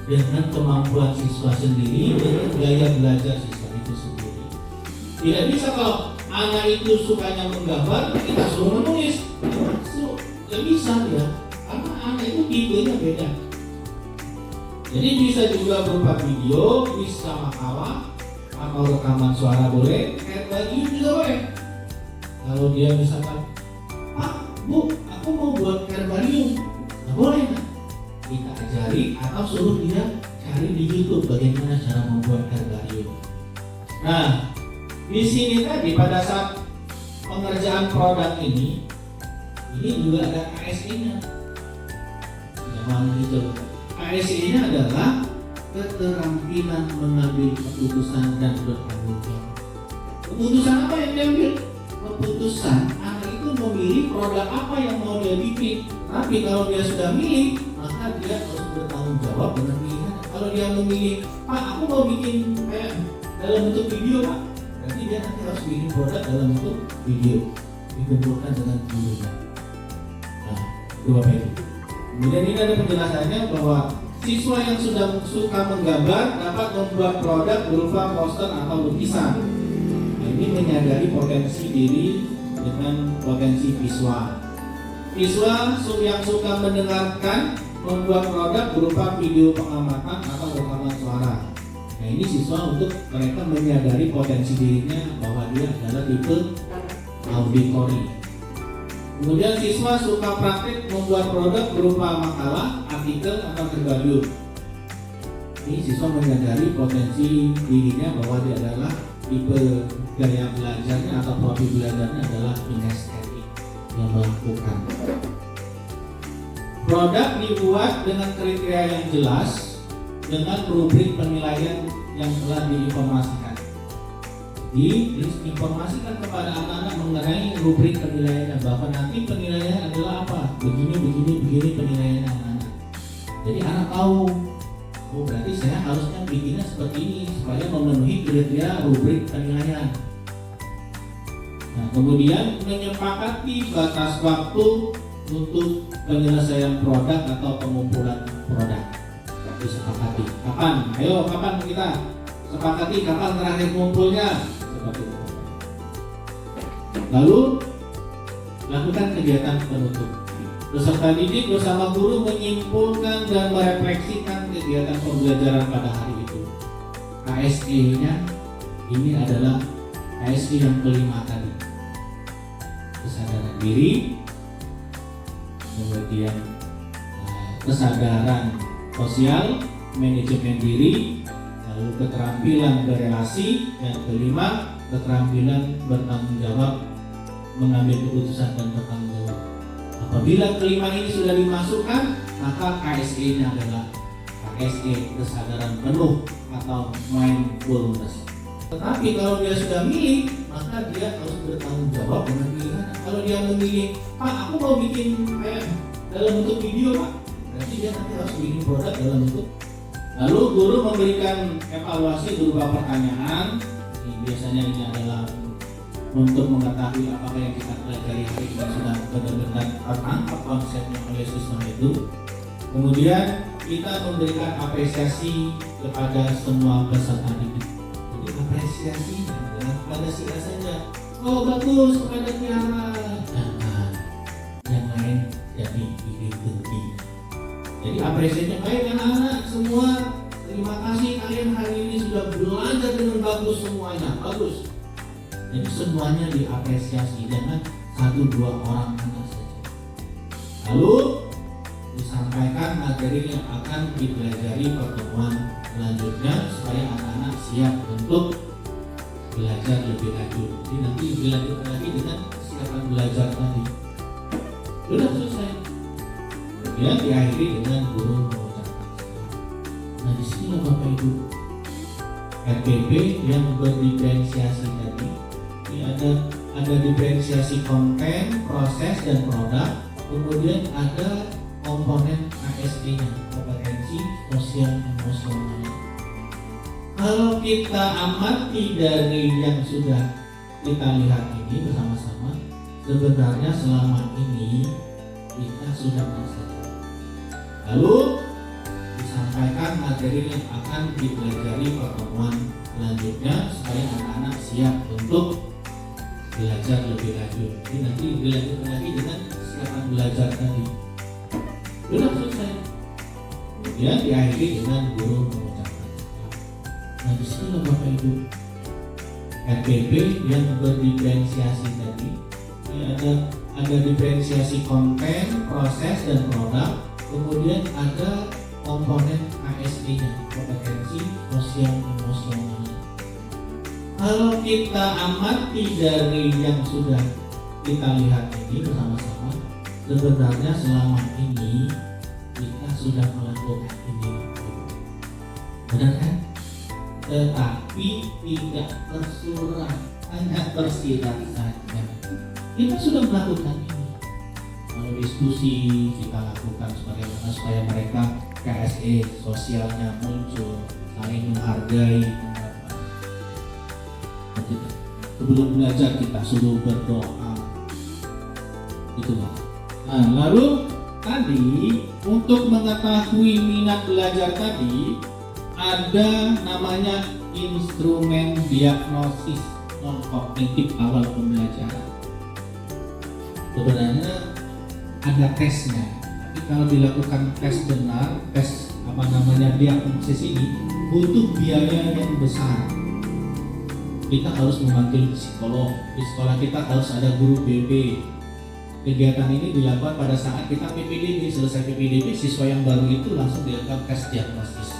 dengan kemampuan siswa sendiri, dengan gaya belajar siswa itu sendiri. Tidak bisa kalau anak itu sukanya menggambar, kita suruh menulis, tidak bisa ya, karena anak itu tipenya beda. Jadi bisa juga berupa video, bisa makalah, atau rekaman suara boleh, herbarium juga boleh. Kalau dia misalkan, Pak, Bu, aku mau buat herbarium, nah, boleh nggak? Kita ajari atau suruh dia cari di YouTube bagaimana cara membuat herbarium. Nah, di sini tadi pada saat pengerjaan produk ini juga ada KSI-nya. Jangan gitu. KSI-nya adalah keterampilan mengambil keputusan dan bertanggung jawab. Keputusan apa yang diambil? Keputusan anak itu memilih produk apa yang mau dia bikin. Tapi kalau dia sudah milih, maka dia harus bertanggung jawab dengan pilihan. Kalau dia memilih, Pak, aku mau bikin kayak dalam bentuk video, Pak, berarti dia nanti harus bikin produk dalam bentuk video, dikumpulkan dengan gurunya. Nah, itu Bapak Ibu. Kemudian ini ada penjelasannya bahwa siswa yang sudah suka menggambar dapat membuat produk berupa poster atau lukisan. Nah, ini menyadari potensi diri dengan potensi visual. Siswa yang suka mendengarkan membuat produk berupa video pengamatan atau rekaman suara. Nah, ini siswa untuk mereka menyadari potensi dirinya bahwa dia adalah tipe auditory. Kemudian siswa suka praktik membuat produk berupa makalah, artikel, atau herbarium. Ini siswa menyadari potensi dirinya bahwa dia adalah tipe gaya belajarnya atau profil belajarnya adalah kinestetik yang melakukan. Produk dibuat dengan kriteria yang jelas dengan rubrik penilaian yang telah diinformasikan. diinformasikan kepada anak-anak mengenai rubrik penilaiannya, bahwa nanti penilaiannya adalah apa, begini penilaiannya anak-anak. Jadi anak tahu, oh berarti saya harusnya bikinnya seperti ini supaya memenuhi kriteria rubrik penilaian. Nah, kemudian menyepakati batas waktu untuk penyelesaian produk atau pengumpulan produk. Disepakati. Kapan? Ayo, kapan kita sepakati kapan terakhir ngumpulnya? Seperti itu. Lalu lakukan kegiatan penutup. Peserta didik bersama guru menyimpulkan dan merefleksikan kegiatan pembelajaran pada hari itu. KSE-nya ini adalah KSE yang kelima tadi. Kesadaran diri, kemudian kesadaran sosial, manajemen diri, lalu keterampilan berelasi, dan kelima keterampilan bertanggung jawab, mengambil keputusan dan bertanggung jawab. Apabila kelima ini sudah dimasukkan, maka KSE-nya adalah KSE kesadaran penuh atau mindfulness. Tetapi kalau dia sudah milih, maka dia harus bertanggung jawab dengan pilihannya. Kalau dia memilih, Pak, aku mau bikin dalam bentuk video, Pak, berarti dia nanti harus bikin produk dalam bentuk. Lalu guru memberikan evaluasi berupa pertanyaan. Biasanya ini adalah untuk mengetahui apakah yang kita pelajari hari ini sudah benar-benar tertangkap konsepnya oleh siswa itu. Kemudian kita memberikan apresiasi kepada semua peserta didik. Jadi apresiasi jangan kepada si A saja. Oh bagus kepada Tiara. Jangan, yang lain jadi iri tinggi. Jadi apresiasinya baik anak-anak semua. Terima kasih kalian hari ini sudah belajar dengan bagus semuanya. Bagus. Jadi semuanya diapresiasi, jangan 1-2 orang anak saja. Lalu disampaikan materi yang akan dipelajari pertemuan selanjutnya supaya anak-anak siap untuk belajar lebih lanjut. Jadi nanti dilanjutkan lagi dengan kesiapan belajar tadi. Sudah selesai. Kemudian diakhiri dengan guru mengucapkan selamat. Nah di sini Bapak Ibu, RPP yang berdiferensiasi tadi. Ada diferensiasi konten, proses, dan produk. Kemudian ada komponen ASD-nya, kompetensi sosial emosional. Kalau kita amati dari yang sudah kita lihat ini bersama-sama, sebenarnya selama ini kita sudah belajar. Lalu disampaikan materi yang akan dipelajari pertemuan selanjutnya supaya anak-anak siap untuk belajar lebih lanjut. Jadi nanti dilanjutkan lagi dengan kesiapan belajar tadi. Sudah selesai. Kemudian diakhiri dengan guru mengucapkan selamat. Nah di sini Bapak Ibu, RPP yang berdiferensiasi tadi. Ini ada diferensiasi konten, proses, dan produk. Kemudian ada komponen ASD-nya, kompetensi sosial emosional. Kalau kita amati dari yang sudah kita lihat ini bersama-sama, sebenarnya selama ini kita sudah melakukan ini, benar kan? Tetapi tidak tersurat, hanya tersirat saja. Kita sudah melakukan ini. Kalau diskusi kita lakukan sebagaimana supaya mereka KSE sosialnya muncul, saling menghargai. Sebelum belajar kita suruh berdoa, itulah. Nah, lalu tadi untuk mengetahui minat belajar tadi ada namanya instrumen diagnosis non kognitif awal pembelajaran. Sebenarnya ada tesnya, tapi kalau dilakukan tes benar, tes diagnosis ini butuh biaya yang besar. Kita harus memanggil psikolog. Di sekolah kita harus ada guru BP. Kegiatan ini dilakukan pada saat kita PPDB. Selesai PPDB, siswa yang baru itu langsung dilakukan tes diagnosis.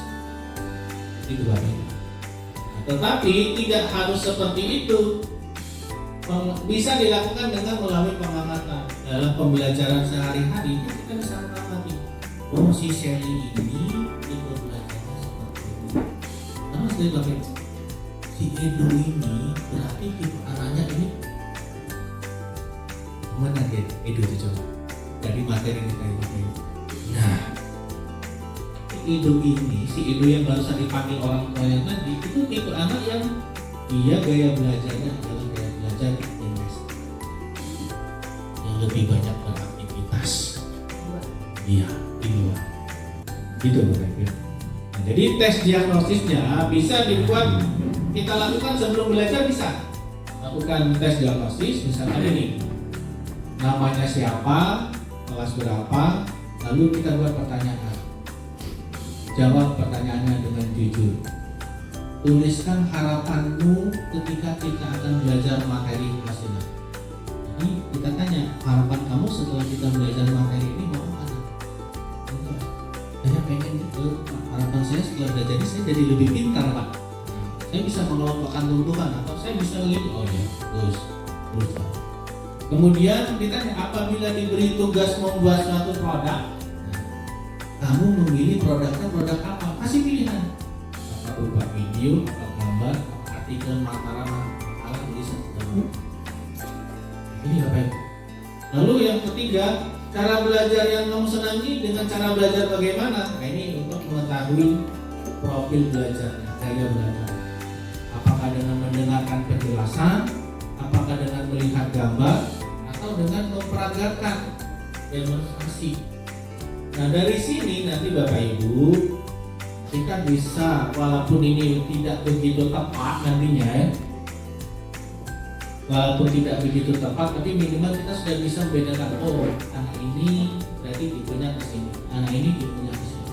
Itu Bapak. Nah, tetapi tidak harus seperti itu. Bisa dilakukan dengan melalui pengamatan. Dalam pembelajaran sehari-hari kita bisa mengamati. Oh si Shelly ini ikut belajarnya seperti itu. Nama saya Bapak. Si Edo ini Edo ini, si Edo yang barusan dipanggil orang tua yang tadi, itu tipe anak yang dia gaya belajarnya adalah gaya belajar intensif, yang lebih banyak beraktivitas. Iya, di luar. Gitu Bapak Ibu. Nah, jadi tes diagnosisnya bisa dibuat, kita lakukan sebelum belajar bisa. Lakukan tes diagnosis, misalkan ini, namanya siapa, kelas berapa, lalu kita buat pertanyaan. Jawab pertanyaannya dengan jujur. Tuliskan harapanmu ketika kita akan belajar materi kelas ini. Jadi kita tanya, harapan kamu setelah kita belajar materi ini mau apa? Saya pengen itu, harapan saya setelah belajar ini saya jadi lebih pintar Pak. Saya bisa mengelompokkan tumbuhan atau saya bisa lihat, oh ya, terus Pak. Kemudian ditanya, apabila diberi tugas membuat suatu produk, kamu memilih produknya produk apa? Kasih pilihan. Apa berupa video, apa gambar, apa artikel, makalah, tulisan. Ini apa itu? Lalu yang ketiga, cara belajar yang kamu senangi dengan cara belajar bagaimana? Nah ini untuk mengetahui profil belajarnya, gaya belajar. Apakah dengan mendengarkan penjelasan, apakah dengan melihat gambar, atau dengan memperagatkan demonstrasi. Nah dari sini nanti Bapak Ibu kita bisa, walaupun ini tidak begitu tepat nantinya ya, walaupun tidak begitu tepat, tapi minimal kita sudah bisa membedakan, oh anak ini berarti tipenya ke sini, anak ini tipenya ke sini.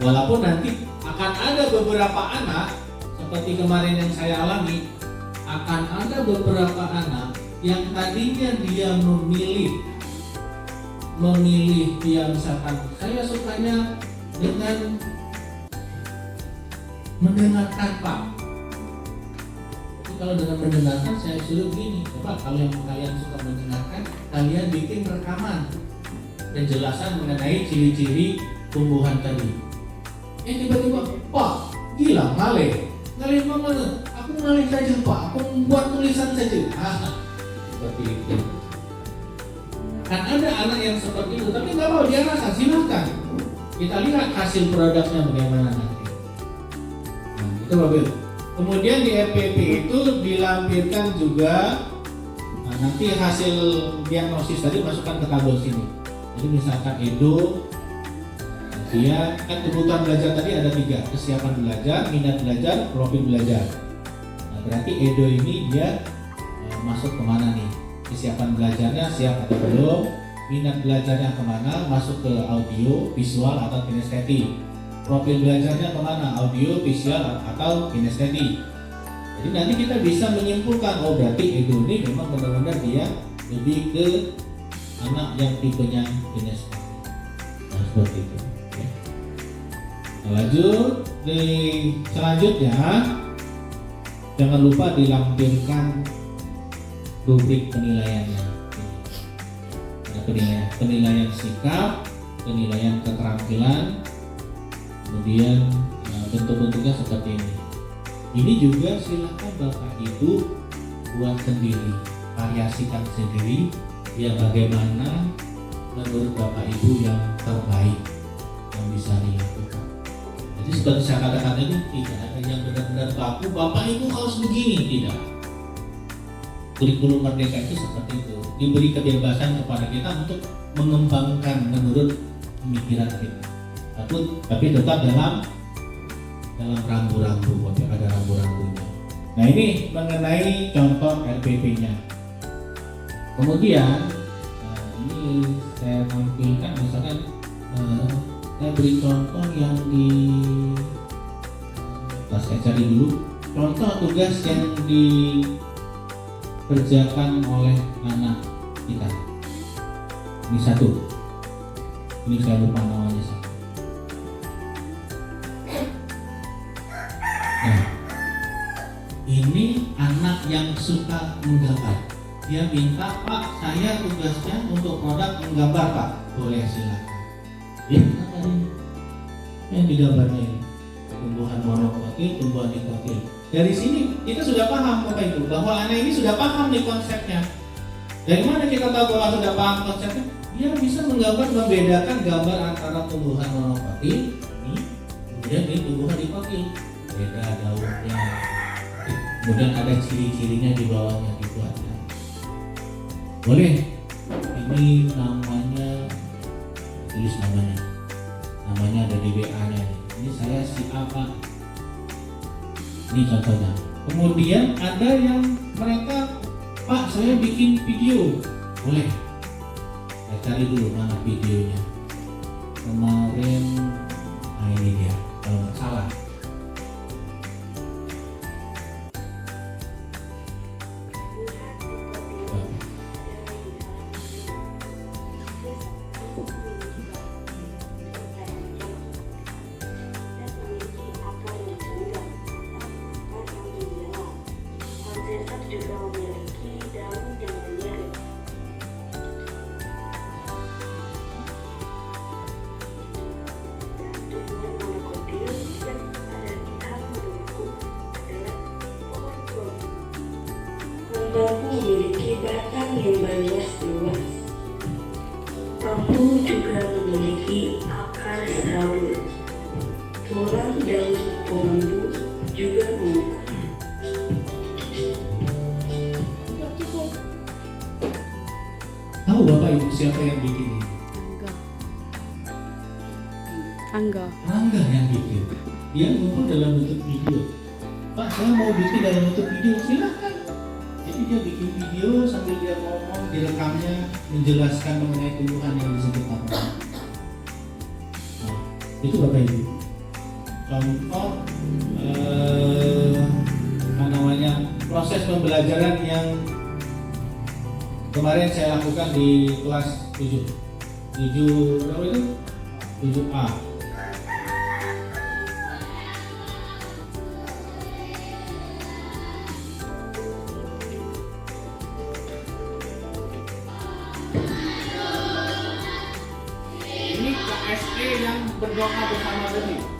Walaupun nanti akan ada beberapa anak seperti kemarin yang saya alami, akan ada beberapa anak yang tadinya dia memilih dia misalkan, saya sukanya dengan mendengarkan Pak. Kalau dengan mendengarkan saya suruh gini, coba kalau yang kalian suka mendengarkan, kalian bikin rekaman penjelasan mengenai ciri-ciri tumbuhan tadi. Tiba-tiba, Pak, gila ngalih mana? Aku ngalih saja Pak, aku membuat tulisan saja. Seperti itu. Kan ada anak yang seperti itu, tapi nggak mau dia rasa, silahkan. Kita lihat hasil produknya bagaimana nanti. Nah, itu Bapak. Kemudian di FPP itu dilampirkan juga, nah, nanti hasil diagnosis tadi masukkan ke tabel sini. Jadi misalkan Edo, dia kan kebutuhan belajar tadi ada 3, kesiapan belajar, minat belajar, profil belajar. Nah, berarti Edo ini dia masuk kemana nih? Kesiapan belajarnya siap atau belum? Minat belajarnya kemana? Masuk ke audio, visual atau kinestetik. Profil belajarnya kemana? Audio, visual atau kinestetik. Jadi nanti kita bisa menyimpulkan, oh berarti Edo ini memang benar-benar dia lebih ke anak yang tipenya kinestetik. Nah seperti itu. Oke. Nah, lanjut di selanjutnya, jangan lupa dilampirkan rubrik penilaiannya. Ada penilaian sikap, penilaian keterampilan, kemudian bentuk-bentuknya seperti ini. Ini juga silakan Bapak Ibu buat sendiri, variasikan sendiri, ya bagaimana menurut Bapak Ibu yang terbaik yang bisa dilakukan. Jadi seperti saya katakan tadi, tidak ada yang benar-benar baku, Bapak Ibu harus begini, tidak. Kurikulum Merdeka itu seperti itu, diberi kebebasan kepada kita untuk mengembangkan menurut pemikiran kita, tapi tetap dalam rambu-rambu, ada rambu-rambunya. Nah ini mengenai contoh LPP-nya. Kemudian ini saya tampilkan, misalkan saya beri contoh yang di, saya cari dulu contoh tugas yang dikerjakan oleh anak kita. Ini satu, ini saya lupa namanya satu. Nah, ini anak yang suka menggambar. Dia minta, Pak, saya tugasnya untuk produk menggambar, Pak. Boleh, silakan. Ya, apa ini? Yang digambarnya ini tumbuhan monokotil, tumbuhan dikotil. Dari sini kita sudah paham Bapak Ibu bahwa anak ini sudah paham nih konsepnya. Dari mana kita tahu bahwa sudah paham konsepnya? Dia bisa menggambar, membedakan gambar antara tumbuhan monokotil ini tumbuhan dipanggil, beda daunnya, kemudian ada ciri-cirinya di bawahnya gitu aja. Boleh, ini namanya, tulis namanya ada di WA-nya. Ini saya si A Pak. Ini contohnya. Kemudian ada yang mereka, Pak saya bikin video, boleh. Saya cari dulu mana videonya. Kemarin, nah ini dia, kalau nggak salah. Juga memiliki daun yang menyerip. Dan tumbuhan monokotil yang ada di tahap menunggu adalah pohon bambu. Pohon bambu memiliki batang yang berluas-luas. Bambu juga memiliki akar serabut. Tulang daun bambu juga mengukur. Tahu Bapak Ibu siapa yang bikin ini? Angga Yang bikin. Dia ngumpul dalam bentuk video. Pak, saya mau bikin dalam bentuk video, silakan. Jadi dia bikin video sambil dia ngomong, direkamnya, menjelaskan mengenai tumbuhan yang disebut apa. Nah, itu Bapak Ibu. Contoh proses pembelajaran yang kemarin saya lakukan di kelas 7 berapa itu? 7A. Ini KSE yang berdoa bersama tadi.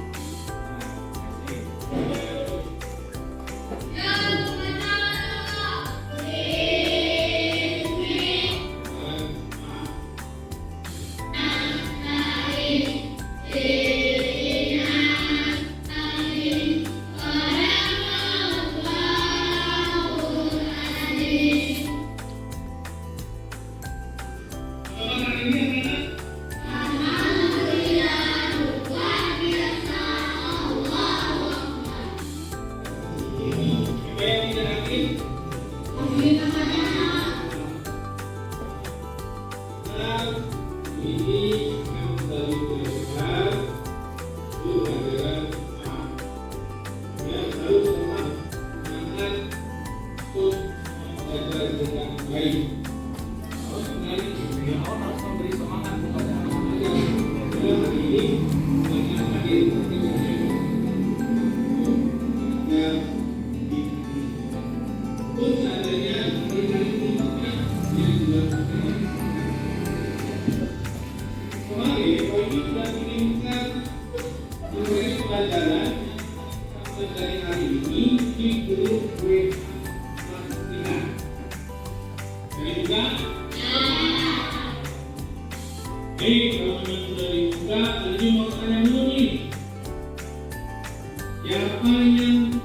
Siapa yang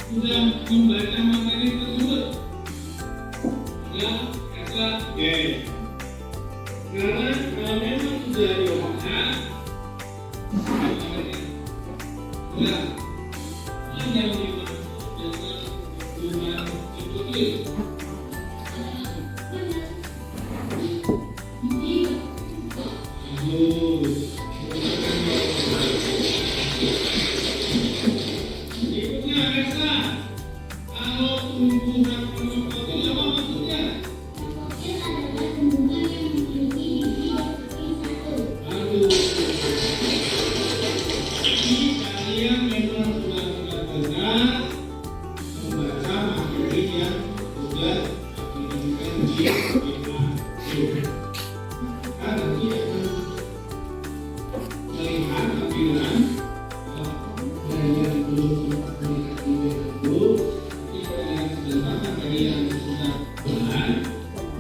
sudah membaca materi tersebut? Ya, kata B. Karena kalau memang sudah dibaca, ya, yang dimaksud dengan dengan ikuti.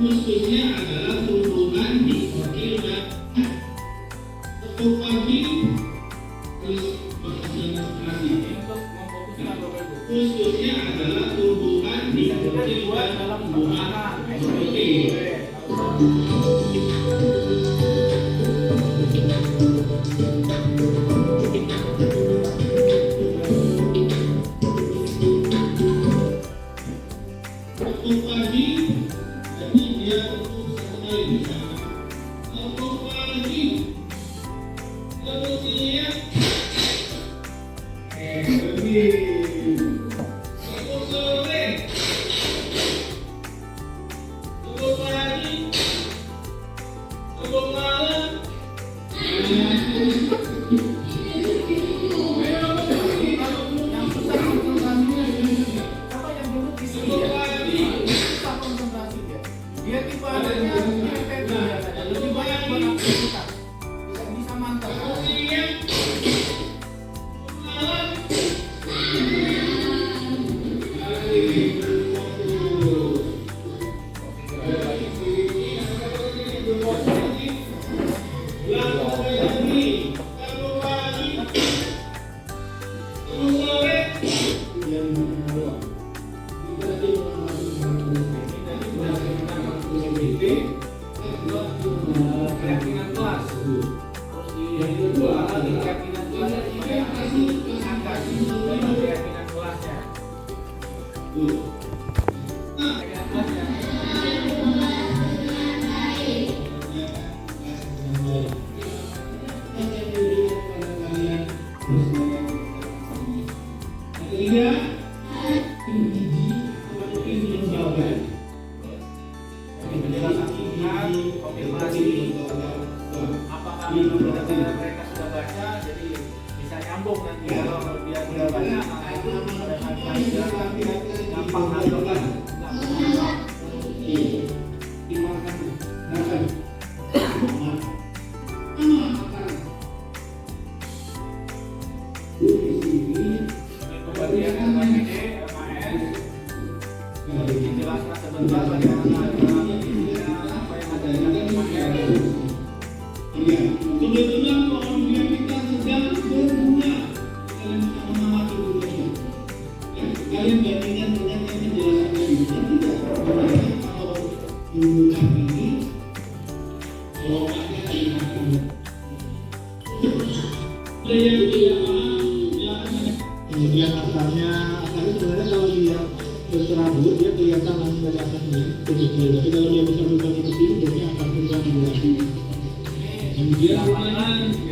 Khususnya adalah hubungan di organ dan pagi terus khususnya adalah tumbuhan di tumbuhan eksotik. Waktu pagi, jadi dia untuk satu kali bisa. Waktu pagi, waktu siang, waktu sore, waktu pagi, waktu malam. Dia tipe adanya lebih banyak buat aktivitas, tidak bisa mantap. Keyakinan kelas, terus yang kedua keyakinan kelasnya keyakinan kelasnya. Konfirmasi apakah benar-benar mereka sudah baca, jadi bisa nyambung nanti kalau dia sudah baca, maka itu gampang nangkep. Kemudian MPD, MAS dijelaskan sebentar bagaimana apa yang ada di MAS. Kebetulan pohon durian kita sedang berbunga. Kalian bisa mengamati bunganya. Ya, kalian bandingkan dengan yang menjelaskan tadi. Tidak. Kalau bunganya ini, lokasinya ini. Ada yang tidak paham, silakan. Kemudian akarnya sebenarnya kalau dia berserabut dia kelihatan langsung dari atas ini kecil, tapi kalau dia bisa berubah seperti ini jadi akar berubah menjadi. Kemudian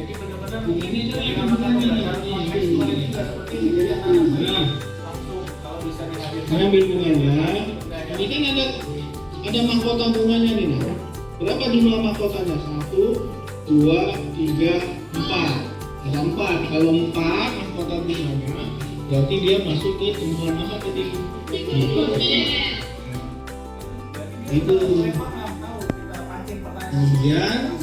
Jadi benar-benar ini kontekstual ini juga seperti ini, jadi anak-anak langsung kalau bisa dihadirkan. Saya ambil bunganya. Ini kan ada mahkota bunganya nih. Nah. Berapa jumlah mahkotanya? 1, 2, 3, 4. Ada 4. Kalau 4 mahkota bunganya, berarti dia masuk ke tumbuhan apa tadi? Itu. Kemudian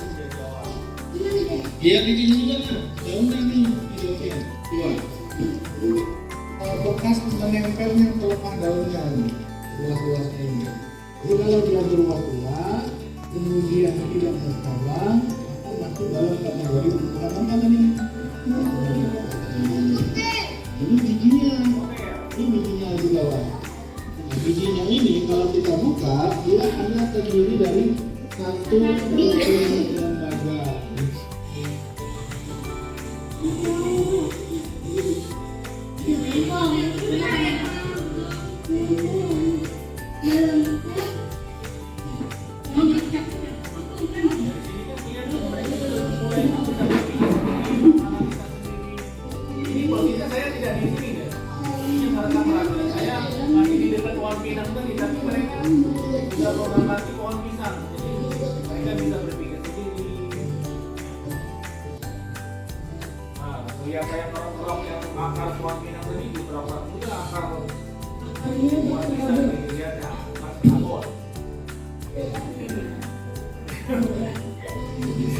dia bikin juga kan? Daunnya nih, videonya. Dua. Bekas menempelnya pelepah daunnya nih, luas-luasnya ini. Jadi kalau dia berwarna, kemudian tidak berkembang, maka masuk dalam kategori apa namanya? Ini bijinya, di bawah. Nah, bijinya ini kalau kita buka, dia hanya terdiri dari 1 lembaga. Ini posisinya saya tidak di sini deh. Ini mereka merasa saya masih di dekat pohon pinang tadi, tapi mereka sudah mengamati pohon pisang. Jadi mereka bisa berpikir sendiri. Nah, lihat saya kerok-kerok yang akar pohon pinang tadi di kerok-kerok juga akar pohon pisang ini lihat ya, masih abon.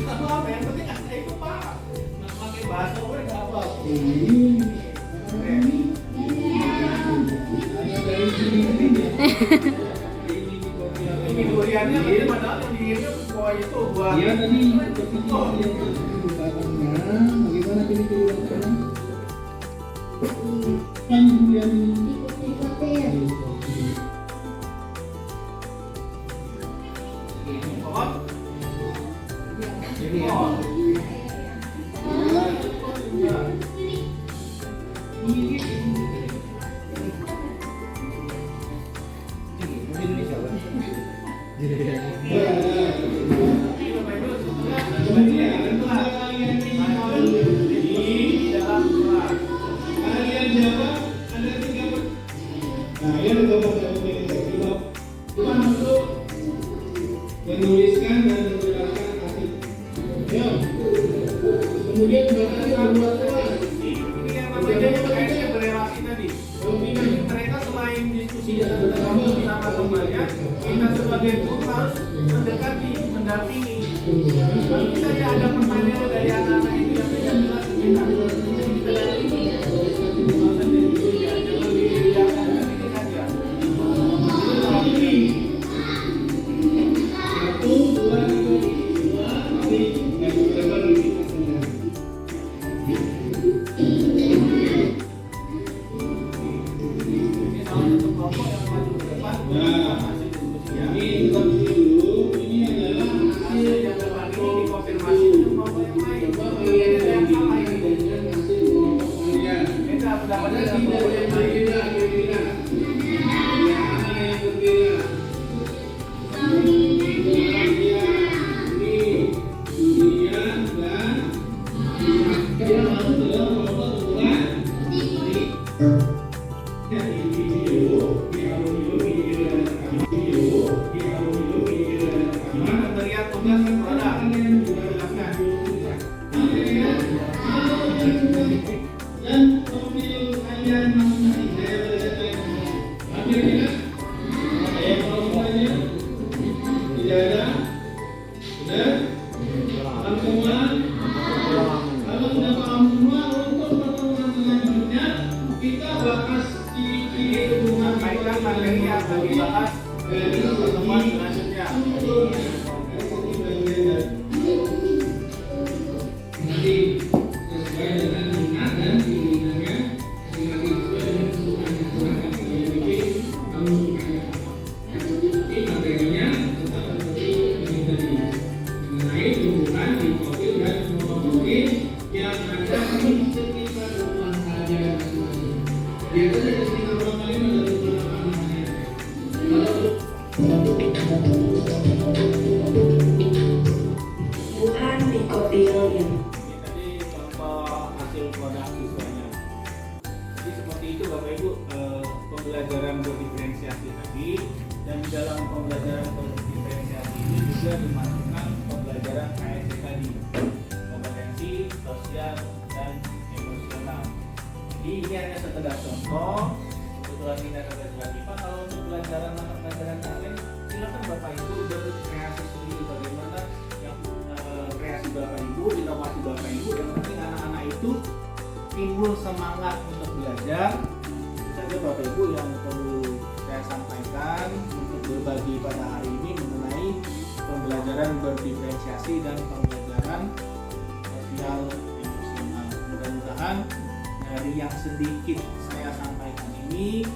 Apa yang penting saya itu paham. Pakai bahasa gue nggak apa. Ini duriannya tadi padahal yang dikirim buah itu buah. Dia tadi ketika dia bagaimana pilih-pilih kan durian mendampingi. Kalau kita ada pertanyaan dari anak-anak itu yang tidak jelas, kita dampingi. Jangan dibiarkan ini saja. Ini salah satu kelompok yang maju ke depan. Hasil diskusinya. Ini kita dulu. Ini adalah Hasil yang depan ini dikonfirmasi dengan kelompok yang lain. Ini ada yang sama ini. Beda pendapatnya dengan kelompok yang lain. Pemberian tugas yang berada. Dan profil kalian masing-masing saya berdasarkan hampir tidak ada kalau semuanya tidak ada sudah paham semua. Kalau sudah paham semua, untuk pertemuan selanjutnya kita bahas di hubungan Sampaikan materi yang akan dibahas dari pertemuan selanjutnya. nanti sesuai dengan minat dan keinginannya masing-masing sesuai dengan kebutuhan yang telah kami miliki kamu bukannya apa. Ini materinya tentang seperti ini tadi mengenai hubungan di profil dan monoprofil yang ada di sekitar rumah saja masing-masing. Biasanya di sekitar rumah kalian ada beberapa namanya. Tuhan dikotilnya. Ini tadi contoh hasil produk siswanya. Jadi seperti itu Bapak Ibu, pembelajaran berdiferensiasi tadi, dan di dalam pembelajaran berdiferensiasi ini juga dimasukkan pembelajaran KSE tadi, kompetensi sosial dan emosional. Jadi ini hanya sekedar contoh. Kebetulan ini ada lagi Pak, kalau untuk pelajaran mata pelajaran lain, silakan Bapak Ibu berkreasi sendiri bagaimana yang kreasi Bapak Ibu, inovasi Bapak Ibu. Yang penting anak-anak itu timbul semangat untuk belajar. Itu saja Bapak Ibu yang perlu saya sampaikan untuk berbagi pada hari ini mengenai pembelajaran berdiferensiasi dan pembelajaran sosial emosional. Mudah-mudahan dari yang sedikit saya sampaikan ini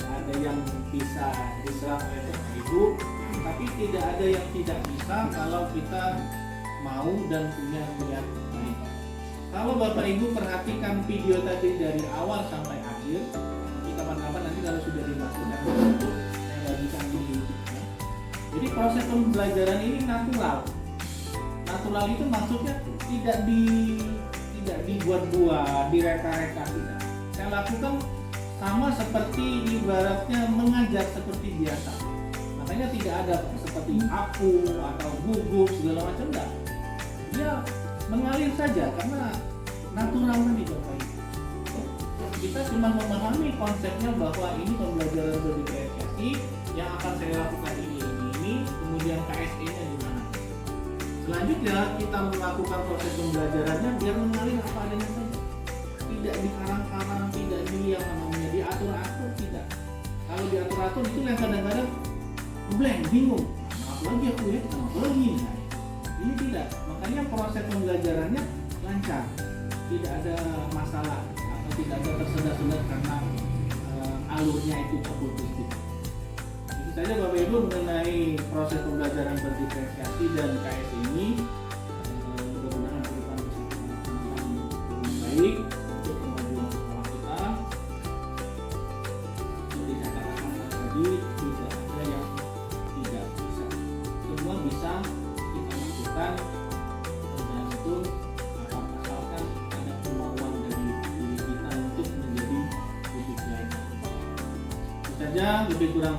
ada yang bisa diserap oleh Bapak Ibu, tapi tidak ada yang tidak bisa kalau kita mau dan punya niat baik. Kalau Bapak Ibu perhatikan video tadi dari awal sampai akhir, di kapan-kapan nanti kalau sudah dimasukkan ke YouTube, saya bagikan di YouTube-nya. Jadi proses pembelajaran ini natural. Natural itu maksudnya tidak dibuat-buat, direka-reka tidak. Saya lakukan sama seperti ibaratnya mengajar seperti biasa. Makanya tidak ada seperti aku atau gugup segala macam, enggak. Dia mengalir saja karena natural tadi Bapak Ibu. Kita cuma memahami konsepnya bahwa ini pembelajaran berdiferensiasi yang akan saya lakukan ini, kemudian KSE-nya di mana. Selanjutnya kita melakukan proses pembelajarannya biar mengalir apa adanya saja. Tidak dikarang-karang, tidak yang namanya diatur-atur, tidak. Kalau diatur-atur itu yang kadang-kadang blank, bingung. Apa lagi aku ya? Apa lagi? Nah, ini tidak. Makanya proses pembelajarannya lancar, tidak ada masalah atau tidak ada tersendat-sendat karena alurnya itu terputus. Itu saja Bapak Ibu mengenai proses pembelajaran berdiferensiasi dan KSE ini. Mudah-mudahan ke depan bisa melaksanakan dengan baik untuk kemajuan sekolah kita. Seperti saya katakan tadi, tidak ada yang tidak bisa. Semua bisa kita lakukan, tergantung asalkan ada kemauan dari diri kita untuk menjadi lebih baik. Itu saja, lebih kurang